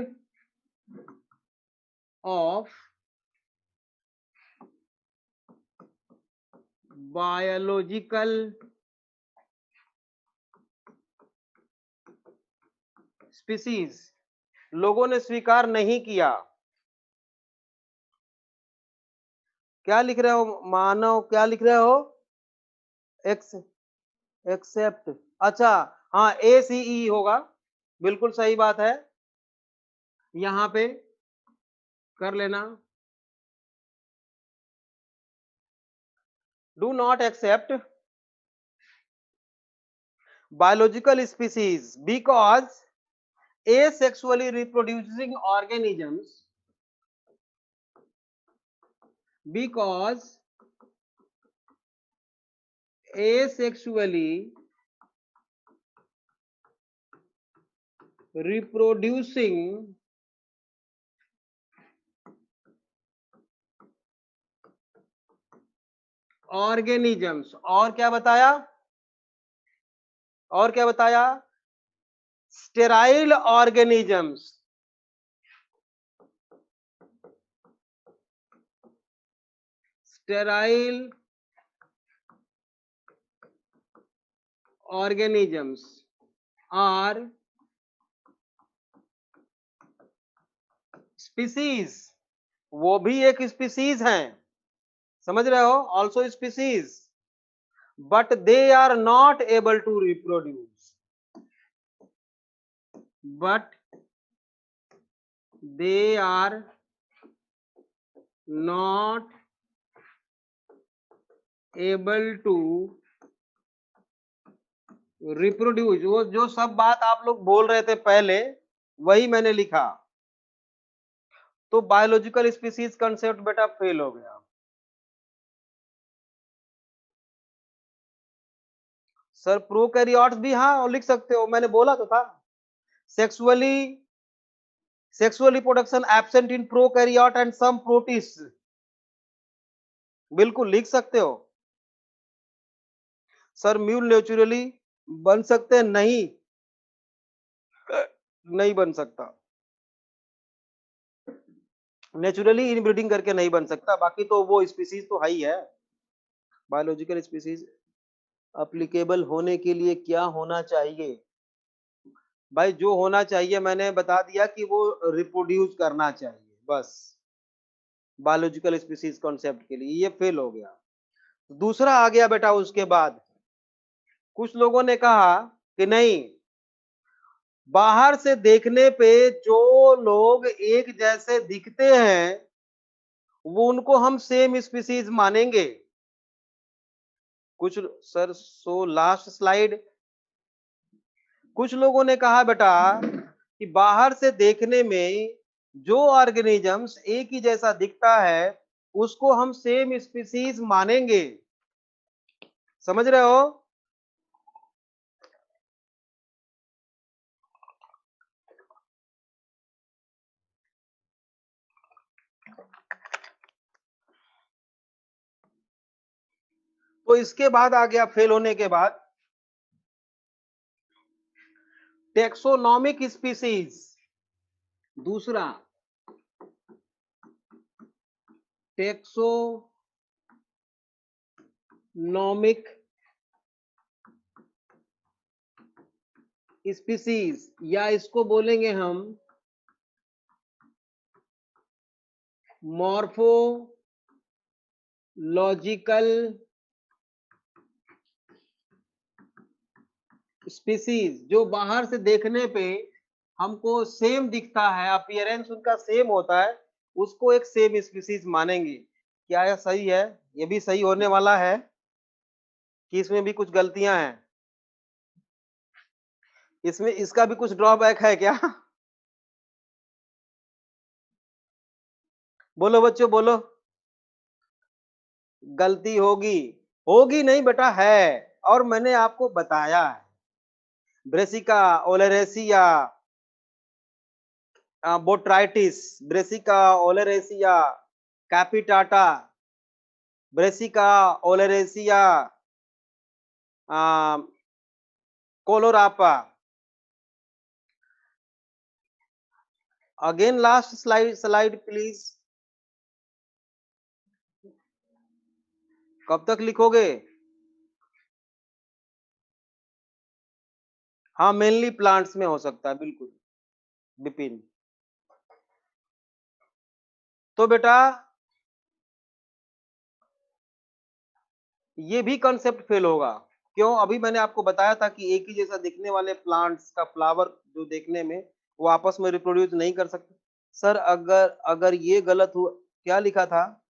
of biological species लोगों ने स्वीकार नहीं किया। क्या लिख रहे हो मानव, क्या लिख रहे हो? एक्स एक्सेप्ट, अच्छा हाँ ACE होगा, बिल्कुल सही बात है, यहां पे कर लेना। Do not accept biological species because asexually reproducing organisms, because asexually reproducing organisms, और क्या बताया, और क्या बताया, sterile organisms, sterile organisms are species, वो भी एक स्पीसीज हैं, समझ रहे हो, also species, but they are not able to reproduce, but they are not able to reproduce, वो जो सब बात आप लोग बोल रहे थे पहले वही मैंने लिखा। तो बायोलॉजिकल स्पीसीज कंसेप्ट बेटा फेल हो गया। सर प्रोकैरियोट्स भी हाँ लिख सकते हो, मैंने बोला तो था। Sexually sexual reproduction absent in prokaryote and some protist, बिल्कुल लिख सकते हो। सर म्यूल नेचुरली बन सकते हैं? नहीं, नहीं बन सकता। नेचुरली इनब्रीडिंग करके नहीं बन सकता, बाकी तो वो स्पीसीज तो है ही है। बायोलॉजिकल स्पीसीज अप्लीकेबल होने के लिए क्या होना चाहिए? भाई जो होना चाहिए मैंने बता दिया कि वो रिप्रोड्यूस करना चाहिए बस, बायोलॉजिकल स्पीसीज कॉन्सेप्ट के लिए। ये फेल हो गया। दूसरा आ गया बेटा उसके बाद, कुछ लोगों ने कहा कि नहीं, बाहर से देखने पे जो लोग एक जैसे दिखते हैं वो उनको हम सेम स्पीसीज मानेंगे। कुछ सर सो लास्ट स्लाइड, कुछ लोगों ने कहा बेटा कि बाहर से देखने में जो ऑर्गेनिजम्स एक ही जैसा दिखता है उसको हम सेम स्पीसीज मानेंगे। समझ रहे हो? तो इसके बाद आ गया फेल होने के बाद टेक्सोनॉमिक स्पीसीज। दूसरा टेक्सोनॉमिक स्पीसीज, या इसको बोलेंगे हम मॉर्फोलॉजिकल स्पीसीज, जो बाहर से देखने पे हमको सेम दिखता है, अपीयरेंस उनका सेम होता है, उसको एक सेम स्पीसीज मानेंगे। क्या यह सही है? ये भी सही होने वाला है कि इसमें भी कुछ गलतियां हैं? इसमें इसका भी कुछ ड्रॉबैक है क्या? बोलो बच्चों बोलो। गलती होगी? होगी नहीं बेटा, है। और मैंने आपको बताया है, brassica oleracea, botrytis, brassica oleracea capitata, brassica oleracea caulorapa. Again last slide please. कब तक लिखोगे? हाँ मेनली प्लांट्स में हो सकता है, बिल्कुल विपिन। तो बेटा ये भी कंसेप्ट फेल होगा। क्यों? अभी मैंने आपको बताया था कि एक ही जैसा दिखने वाले प्लांट्स का फ्लावर जो देखने में वो आपस में रिप्रोड्यूस नहीं कर सकते। सर अगर अगर ये गलत हुआ, क्या लिखा था?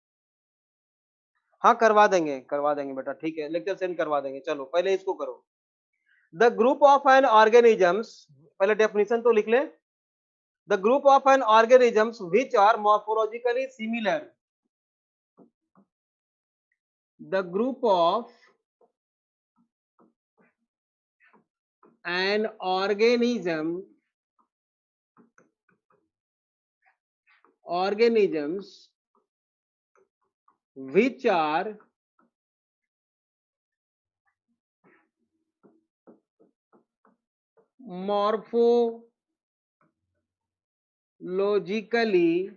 हाँ करवा देंगे बेटा, ठीक है लेक्चर सेंड करवा देंगे। चलो पहले इसको करो। The group of an organisms, पहले डेफिनेशन तो लिख ले। The group of an organisms which are morphologically similar, the group of an organisms which are morphologically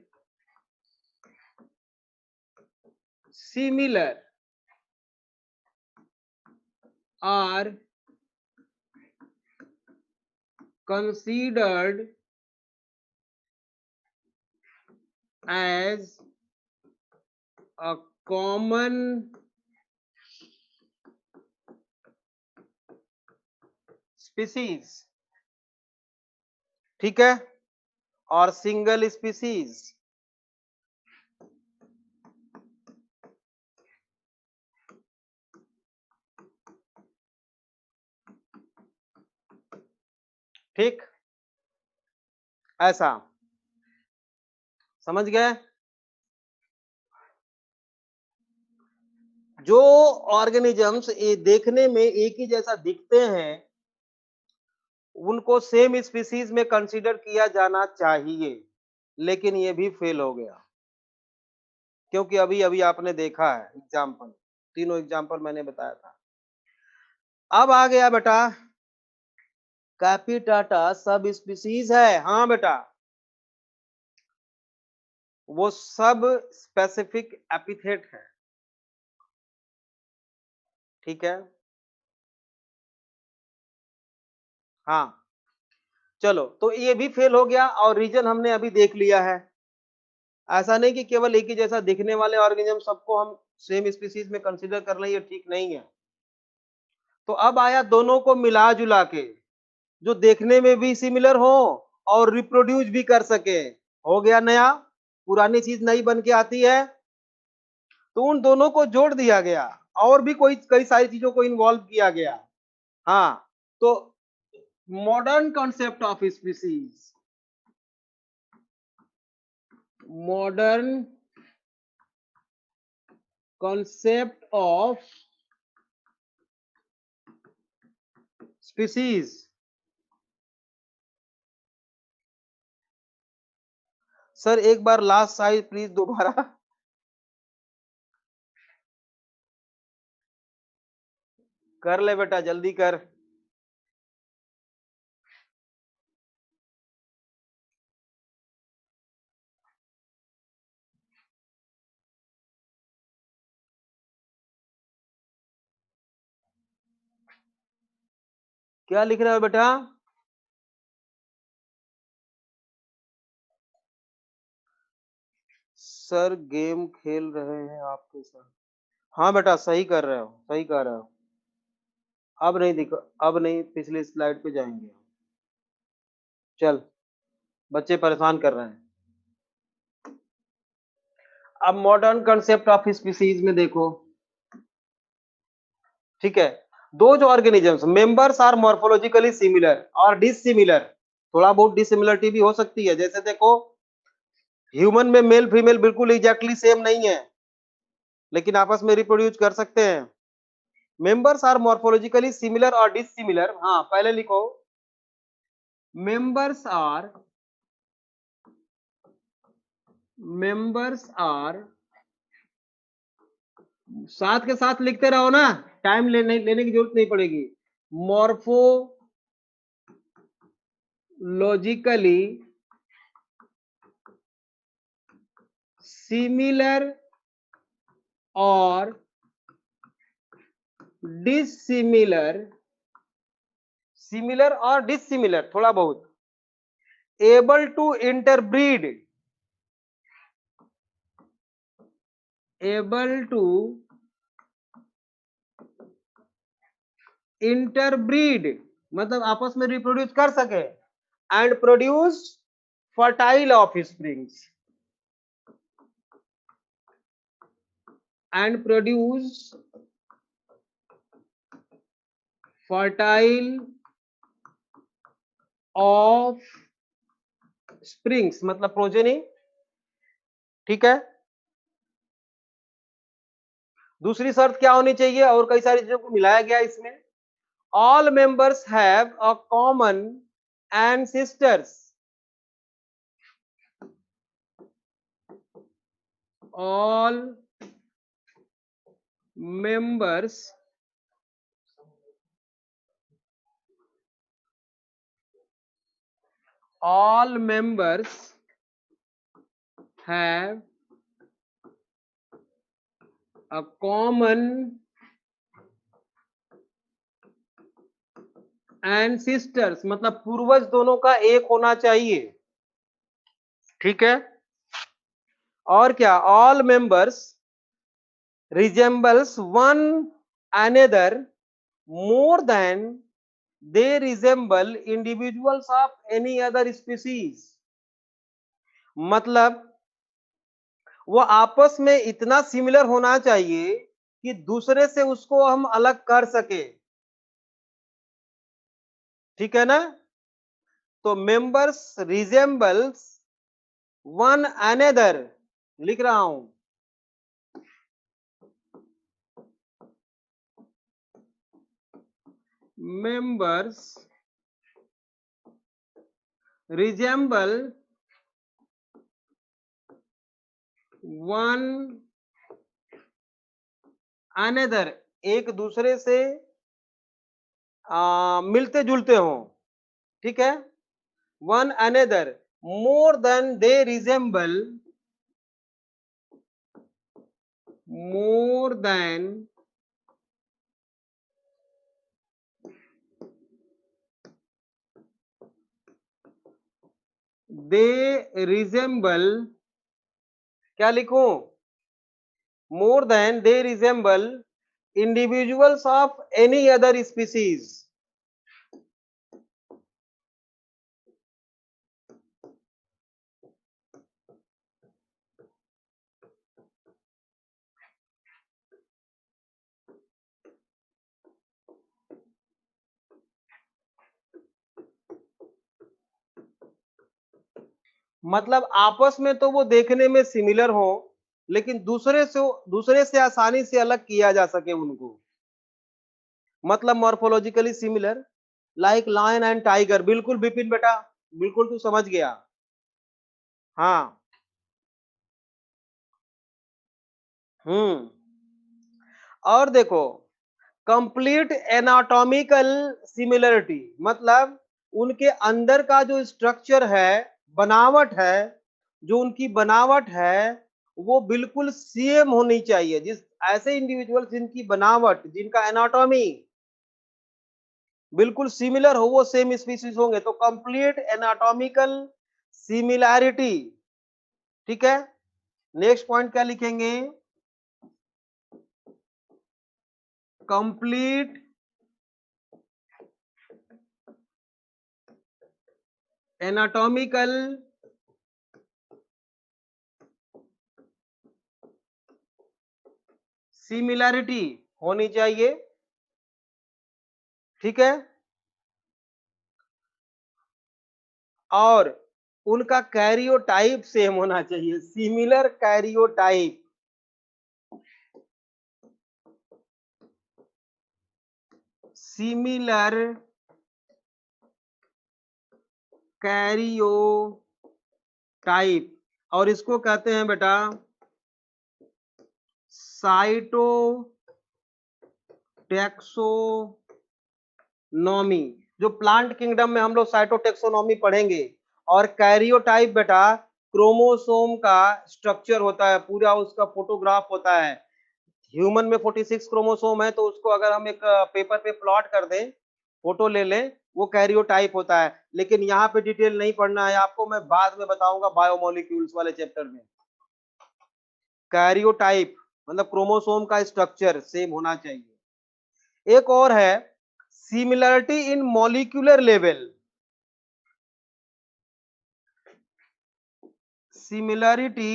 similar are considered as a common species, ठीक है, और सिंगल स्पीसीज। ठीक, ऐसा समझ गए। जो ऑर्गेनिजम्स देखने में एक ही जैसा दिखते हैं उनको सेम स्पीसीज में कंसीडर किया जाना चाहिए, लेकिन ये भी फेल हो गया, क्योंकि अभी अभी आपने देखा है एग्जाम्पल, तीनों एग्जाम्पल मैंने बताया था। अब आ गया बेटा कैपिटाटा सब स्पीसीज है, हाँ बेटा, वो सब स्पेसिफिक एपिथेट है, ठीक है। हाँ चलो, तो ये भी फेल हो गया और रीजन हमने अभी देख लिया है। ऐसा नहीं कि केवल एक ही जैसा दिखने वाले ऑर्गेनिज्म सबको हम सेम स्पीसीज में कंसीडर कर लें, ये ठीक नहीं है। तो अब आया दोनों को मिला जुला के जो देखने में भी सिमिलर हो और रिप्रोड्यूस भी कर सके, हो गया नया, पुरानी चीज नई बन के आती है, तो उन दोनों को जोड़ दिया गया और भी कोई कई सारी चीजों को इन्वॉल्व किया गया। हाँ, तो modern concept of species, modern concept of species, sir एक बार लास्ट साइड प्लीज दोबारा। कर ले बेटा, जल्दी कर। क्या लिख रहे हो बेटा? सर गेम खेल रहे हैं आपके साथ। हाँ बेटा सही कर रहे हो, सही कर रहे हो। अब नहीं दिखा, अब नहीं, पिछली स्लाइड पे जाएंगे। चल, बच्चे परेशान कर रहे हैं। अब मॉडर्न कंसेप्ट ऑफ स्पीसीज में देखो, ठीक है, दो जो organisms members are morphologically similar और डिसिमिलर, थोड़ा बहुत डिसिमिलरिटी भी हो सकती है, जैसे देखो ह्यूमन में मेल फीमेल बिल्कुल एग्जैक्टली सेम नहीं है, लेकिन आपस में रिप्रोड्यूस कर सकते हैं। मेंबर्स आर मॉर्फोलॉजिकली सिमिलर और डिसिमिलर, हाँ पहले लिखो मेंबर्स आर साथ के साथ लिखते रहो ना, टाइम लेने की जरूरत नहीं पड़ेगी। मॉर्फोलॉजिकली सिमिलर और डिसिमिलर, सिमिलर और डिसिमिलर थोड़ा बहुत, able to interbreed, able to interbreed मतलब आपस में रिप्रोड्यूस कर सके, and produce fertile offsprings, and produce fertile offsprings मतलब प्रोजेनी, ठीक है। दूसरी शर्त क्या होनी चाहिए, और कई सारी चीजों को मिलाया गया इसमें, all members have a common ancestors, all members have a common ancestors मतलब पूर्वज दोनों का एक होना चाहिए, ठीक है। और क्या, all members resembles one another more than they resemble individuals of any other species, मतलब वो आपस में इतना सिमिलर होना चाहिए कि दूसरे से उसको हम अलग कर सके, ठीक है ना। तो मेंबर्स रिजेंबल्स वन अनदर, लिख रहा हूं, members resemble one another, एक दूसरे से मिलते जुलते हों, ठीक है, one another more than they resemble, more than they resemble, क्या लिखूं, more than they resemble individuals of any other species, मतलब आपस में तो वो देखने में सिमिलर हो, लेकिन दूसरे से आसानी से अलग किया जा सके उनको, मतलब morphologically similar, like lion and tiger. बिल्कुल विपिन बेटा, बिल्कुल तू समझ गया। हाँ, और देखो, कंप्लीट एनाटॉमिकल सिमिलरिटी, मतलब उनके अंदर का जो स्ट्रक्चर है, बनावट है, जो उनकी बनावट है वो बिल्कुल सेम होनी चाहिए। जिस ऐसे इंडिविजुअल्स जिनकी बनावट, जिनका एनाटॉमी बिल्कुल सिमिलर हो, वो सेम स्पीसीज होंगे। तो कंप्लीट एनाटॉमिकल सिमिलैरिटी, ठीक है। नेक्स्ट पॉइंट क्या लिखेंगे, कंप्लीट एनाटॉमिकल सिमिलैरिटी होनी चाहिए, ठीक है। और उनका कैरियोटाइप सेम होना चाहिए, सिमिलर कैरियोटाइप, सिमिलर कैरियोटाइप, और इसको कहते हैं बेटा साइटोटैक्सोनॉमी। जो प्लांट किंगडम में हम लोग साइटोटैक्सोनॉमी पढ़ेंगे। और कैरियोटाइप बेटा क्रोमोसोम का स्ट्रक्चर होता है, पूरा उसका फोटोग्राफ होता है। ह्यूमन में 46 क्रोमोसोम है, तो उसको अगर हम एक पेपर पे प्लॉट कर दें, फोटो ले लें, वो कैरियोटाइप होता है। लेकिन यहाँ पे डिटेल नहीं पढ़ना है आपको, मैं बाद में बताऊंगा बायोमोलिक्यूल्स वाले चैप्टर में। कैरियोटाइप मतलब क्रोमोसोम का स्ट्रक्चर सेम होना चाहिए। एक और है सिमिलरिटी इन मॉलिक्यूलर लेवल, सिमिलरिटी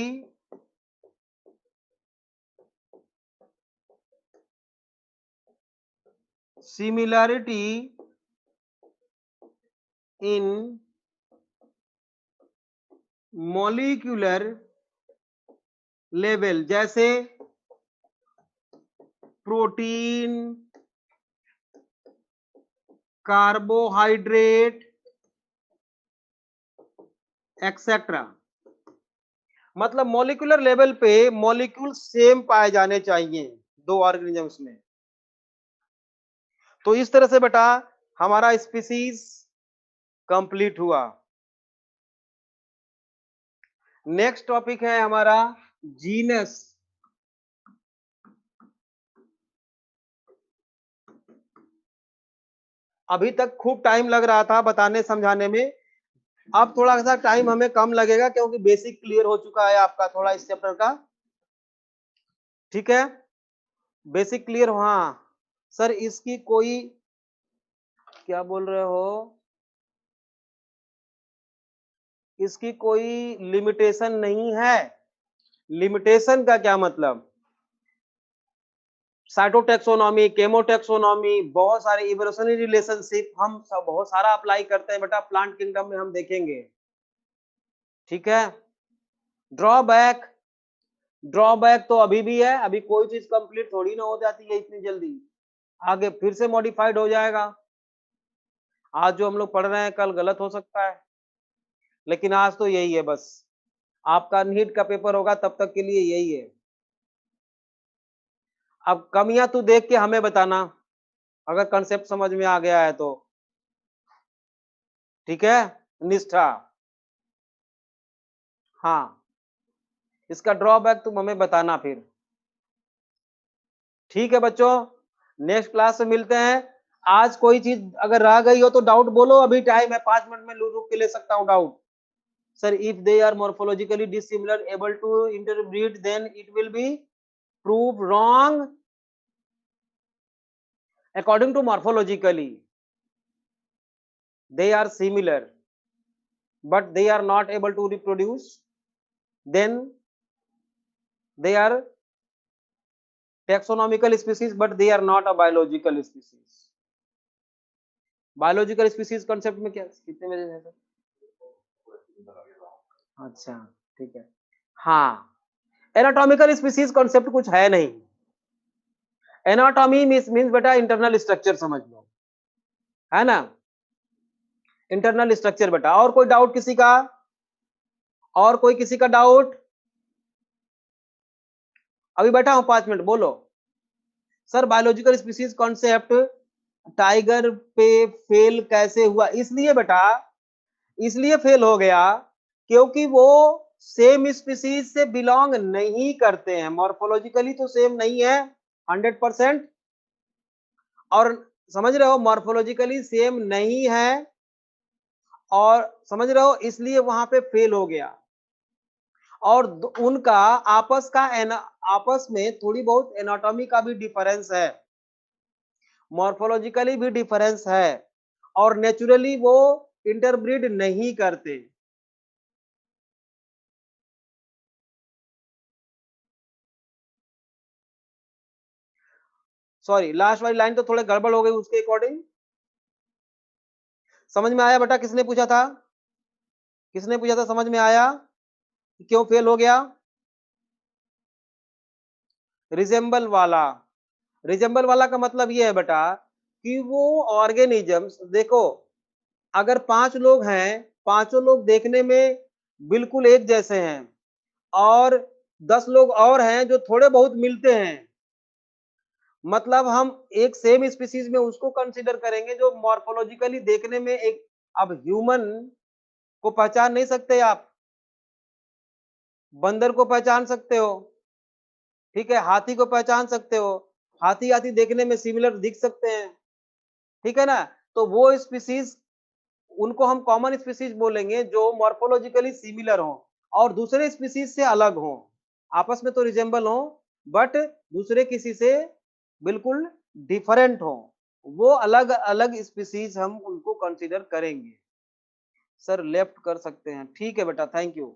सिमिलरिटी इन मॉलिक्यूलर लेवल, जैसे प्रोटीन, कार्बोहाइड्रेट एक्सेट्रा। मतलब मॉलिक्यूलर लेवल पे मॉलिक्यूल सेम पाए जाने चाहिए दो ऑर्गेनिजम्स में। तो इस तरह से बेटा हमारा स्पीसीज कंप्लीट हुआ। नेक्स्ट टॉपिक है हमारा जीनस। अभी तक खूब टाइम लग रहा था बताने समझाने में, अब थोड़ा सा टाइम हमें कम लगेगा क्योंकि बेसिक क्लियर हो चुका है आपका थोड़ा इस चैप्टर का, ठीक है। बेसिक क्लियर, हाँ सर इसकी कोई, क्या बोल रहे हो, इसकी कोई लिमिटेशन नहीं है। लिमिटेशन का क्या मतलब, साइटोटैक्सोनॉमी, केमोटैक्सोनॉमी, बहुत सारे इवोल्यूशनरी रिलेशनशिप हम सब बहुत सारा अप्लाई करते हैं बेटा प्लांट किंगडम में, हम देखेंगे। ठीक है। ड्रॉबैक, ड्रॉबैक तो अभी भी है, अभी कोई चीज कंप्लीट थोड़ी ना हो जाती है इतनी जल्दी, आगे फिर से मॉडिफाइड हो जाएगा। आज जो हम लोग पढ़ रहे हैं कल गलत हो सकता है, लेकिन आज तो यही है बस। आपका नीट का पेपर होगा तब तक के लिए यही है। अब कमियां तू देख के हमें बताना, अगर कंसेप्ट समझ में आ गया है तो। ठीक है। निष्ठा, हाँ, इसका ड्रॉबैक तुम हमें बताना फिर। ठीक है बच्चों, नेक्स्ट क्लास में मिलते हैं। आज कोई चीज अगर रह गई हो तो डाउट बोलो, अभी टाइम है, 5 मिनट में रुक के ले सकता हूँ doubt. Sir if they are morphologically dissimilar able to interbreed then it will be proved wrong according to morphologically they are similar but they are not able to reproduce, then they are taxonomical species but they are not a biological species। Biological species concept में क्या कितने बजे है सर? अच्छा ठीक है। हाँ, एनाटॉमिकल स्पीसीज कॉन्सेप्ट कुछ है नहीं। एनाटॉमी मीन्स बेटा इंटरनल स्ट्रक्चर समझ लो, है ना, इंटरनल स्ट्रक्चर बेटा। और कोई डाउट किसी का? और कोई किसी का डाउट? अभी बैठा हूं 5 मिनट, बोलो। Sir biological species concept tiger पे फेल कैसे हुआ? इसलिए बेटा, इसलिए फेल हो गया क्योंकि वो सेम स्पीसीज से बिलोंग नहीं करते हैं, मॉर्फोलॉजिकली तो सेम नहीं है 100%, और समझ रहे हो मॉर्फोलॉजिकली सेम नहीं है, और समझ रहे हो इसलिए वहां पे फेल हो गया। और उनका आपस में थोड़ी बहुत एनाटॉमी का भी डिफरेंस है, मॉर्फोलॉजिकली भी डिफरेंस है, और नेचुरली वो इंटरब्रीड नहीं करते। सॉरी, लास्ट वाली लाइन तो थोड़े गड़बड़ हो गई उसके अकॉर्डिंग। समझ में आया बेटा? किसने पूछा था? किसने पूछा था? समझ में आया क्यों फेल हो गया? रिजेंबल वाला, रिजेंबल वाला का मतलब ये है बेटा कि वो ऑर्गेनिजम्स, देखो अगर 5 लोग हैं, पांचों लोग देखने में बिल्कुल एक जैसे हैं, और 10 लोग और हैं जो थोड़े बहुत मिलते हैं, मतलब हम एक सेम स्पीसीज में उसको कंसीडर करेंगे जो मॉर्फोलॉजिकली देखने में एक। अब ह्यूमन को पहचान नहीं सकते आप, बंदर को पहचान सकते हो, ठीक है, हाथी को पहचान सकते हो, हाथी हाथी देखने में सिमिलर दिख सकते हैं, ठीक है ना। तो वो स्पीसीज, उनको हम कॉमन स्पीसीज बोलेंगे जो मॉर्फोलॉजिकली सिमिलर हो और दूसरे स्पीसीज से अलग हो, आपस में तो रिजेंबल हो बट दूसरे किसी से बिल्कुल डिफरेंट हो, वो अलग अलग स्पीसीज हम उनको कंसीडर करेंगे। सर लेफ्ट कर सकते हैं, ठीक है बेटा, थैंक यू।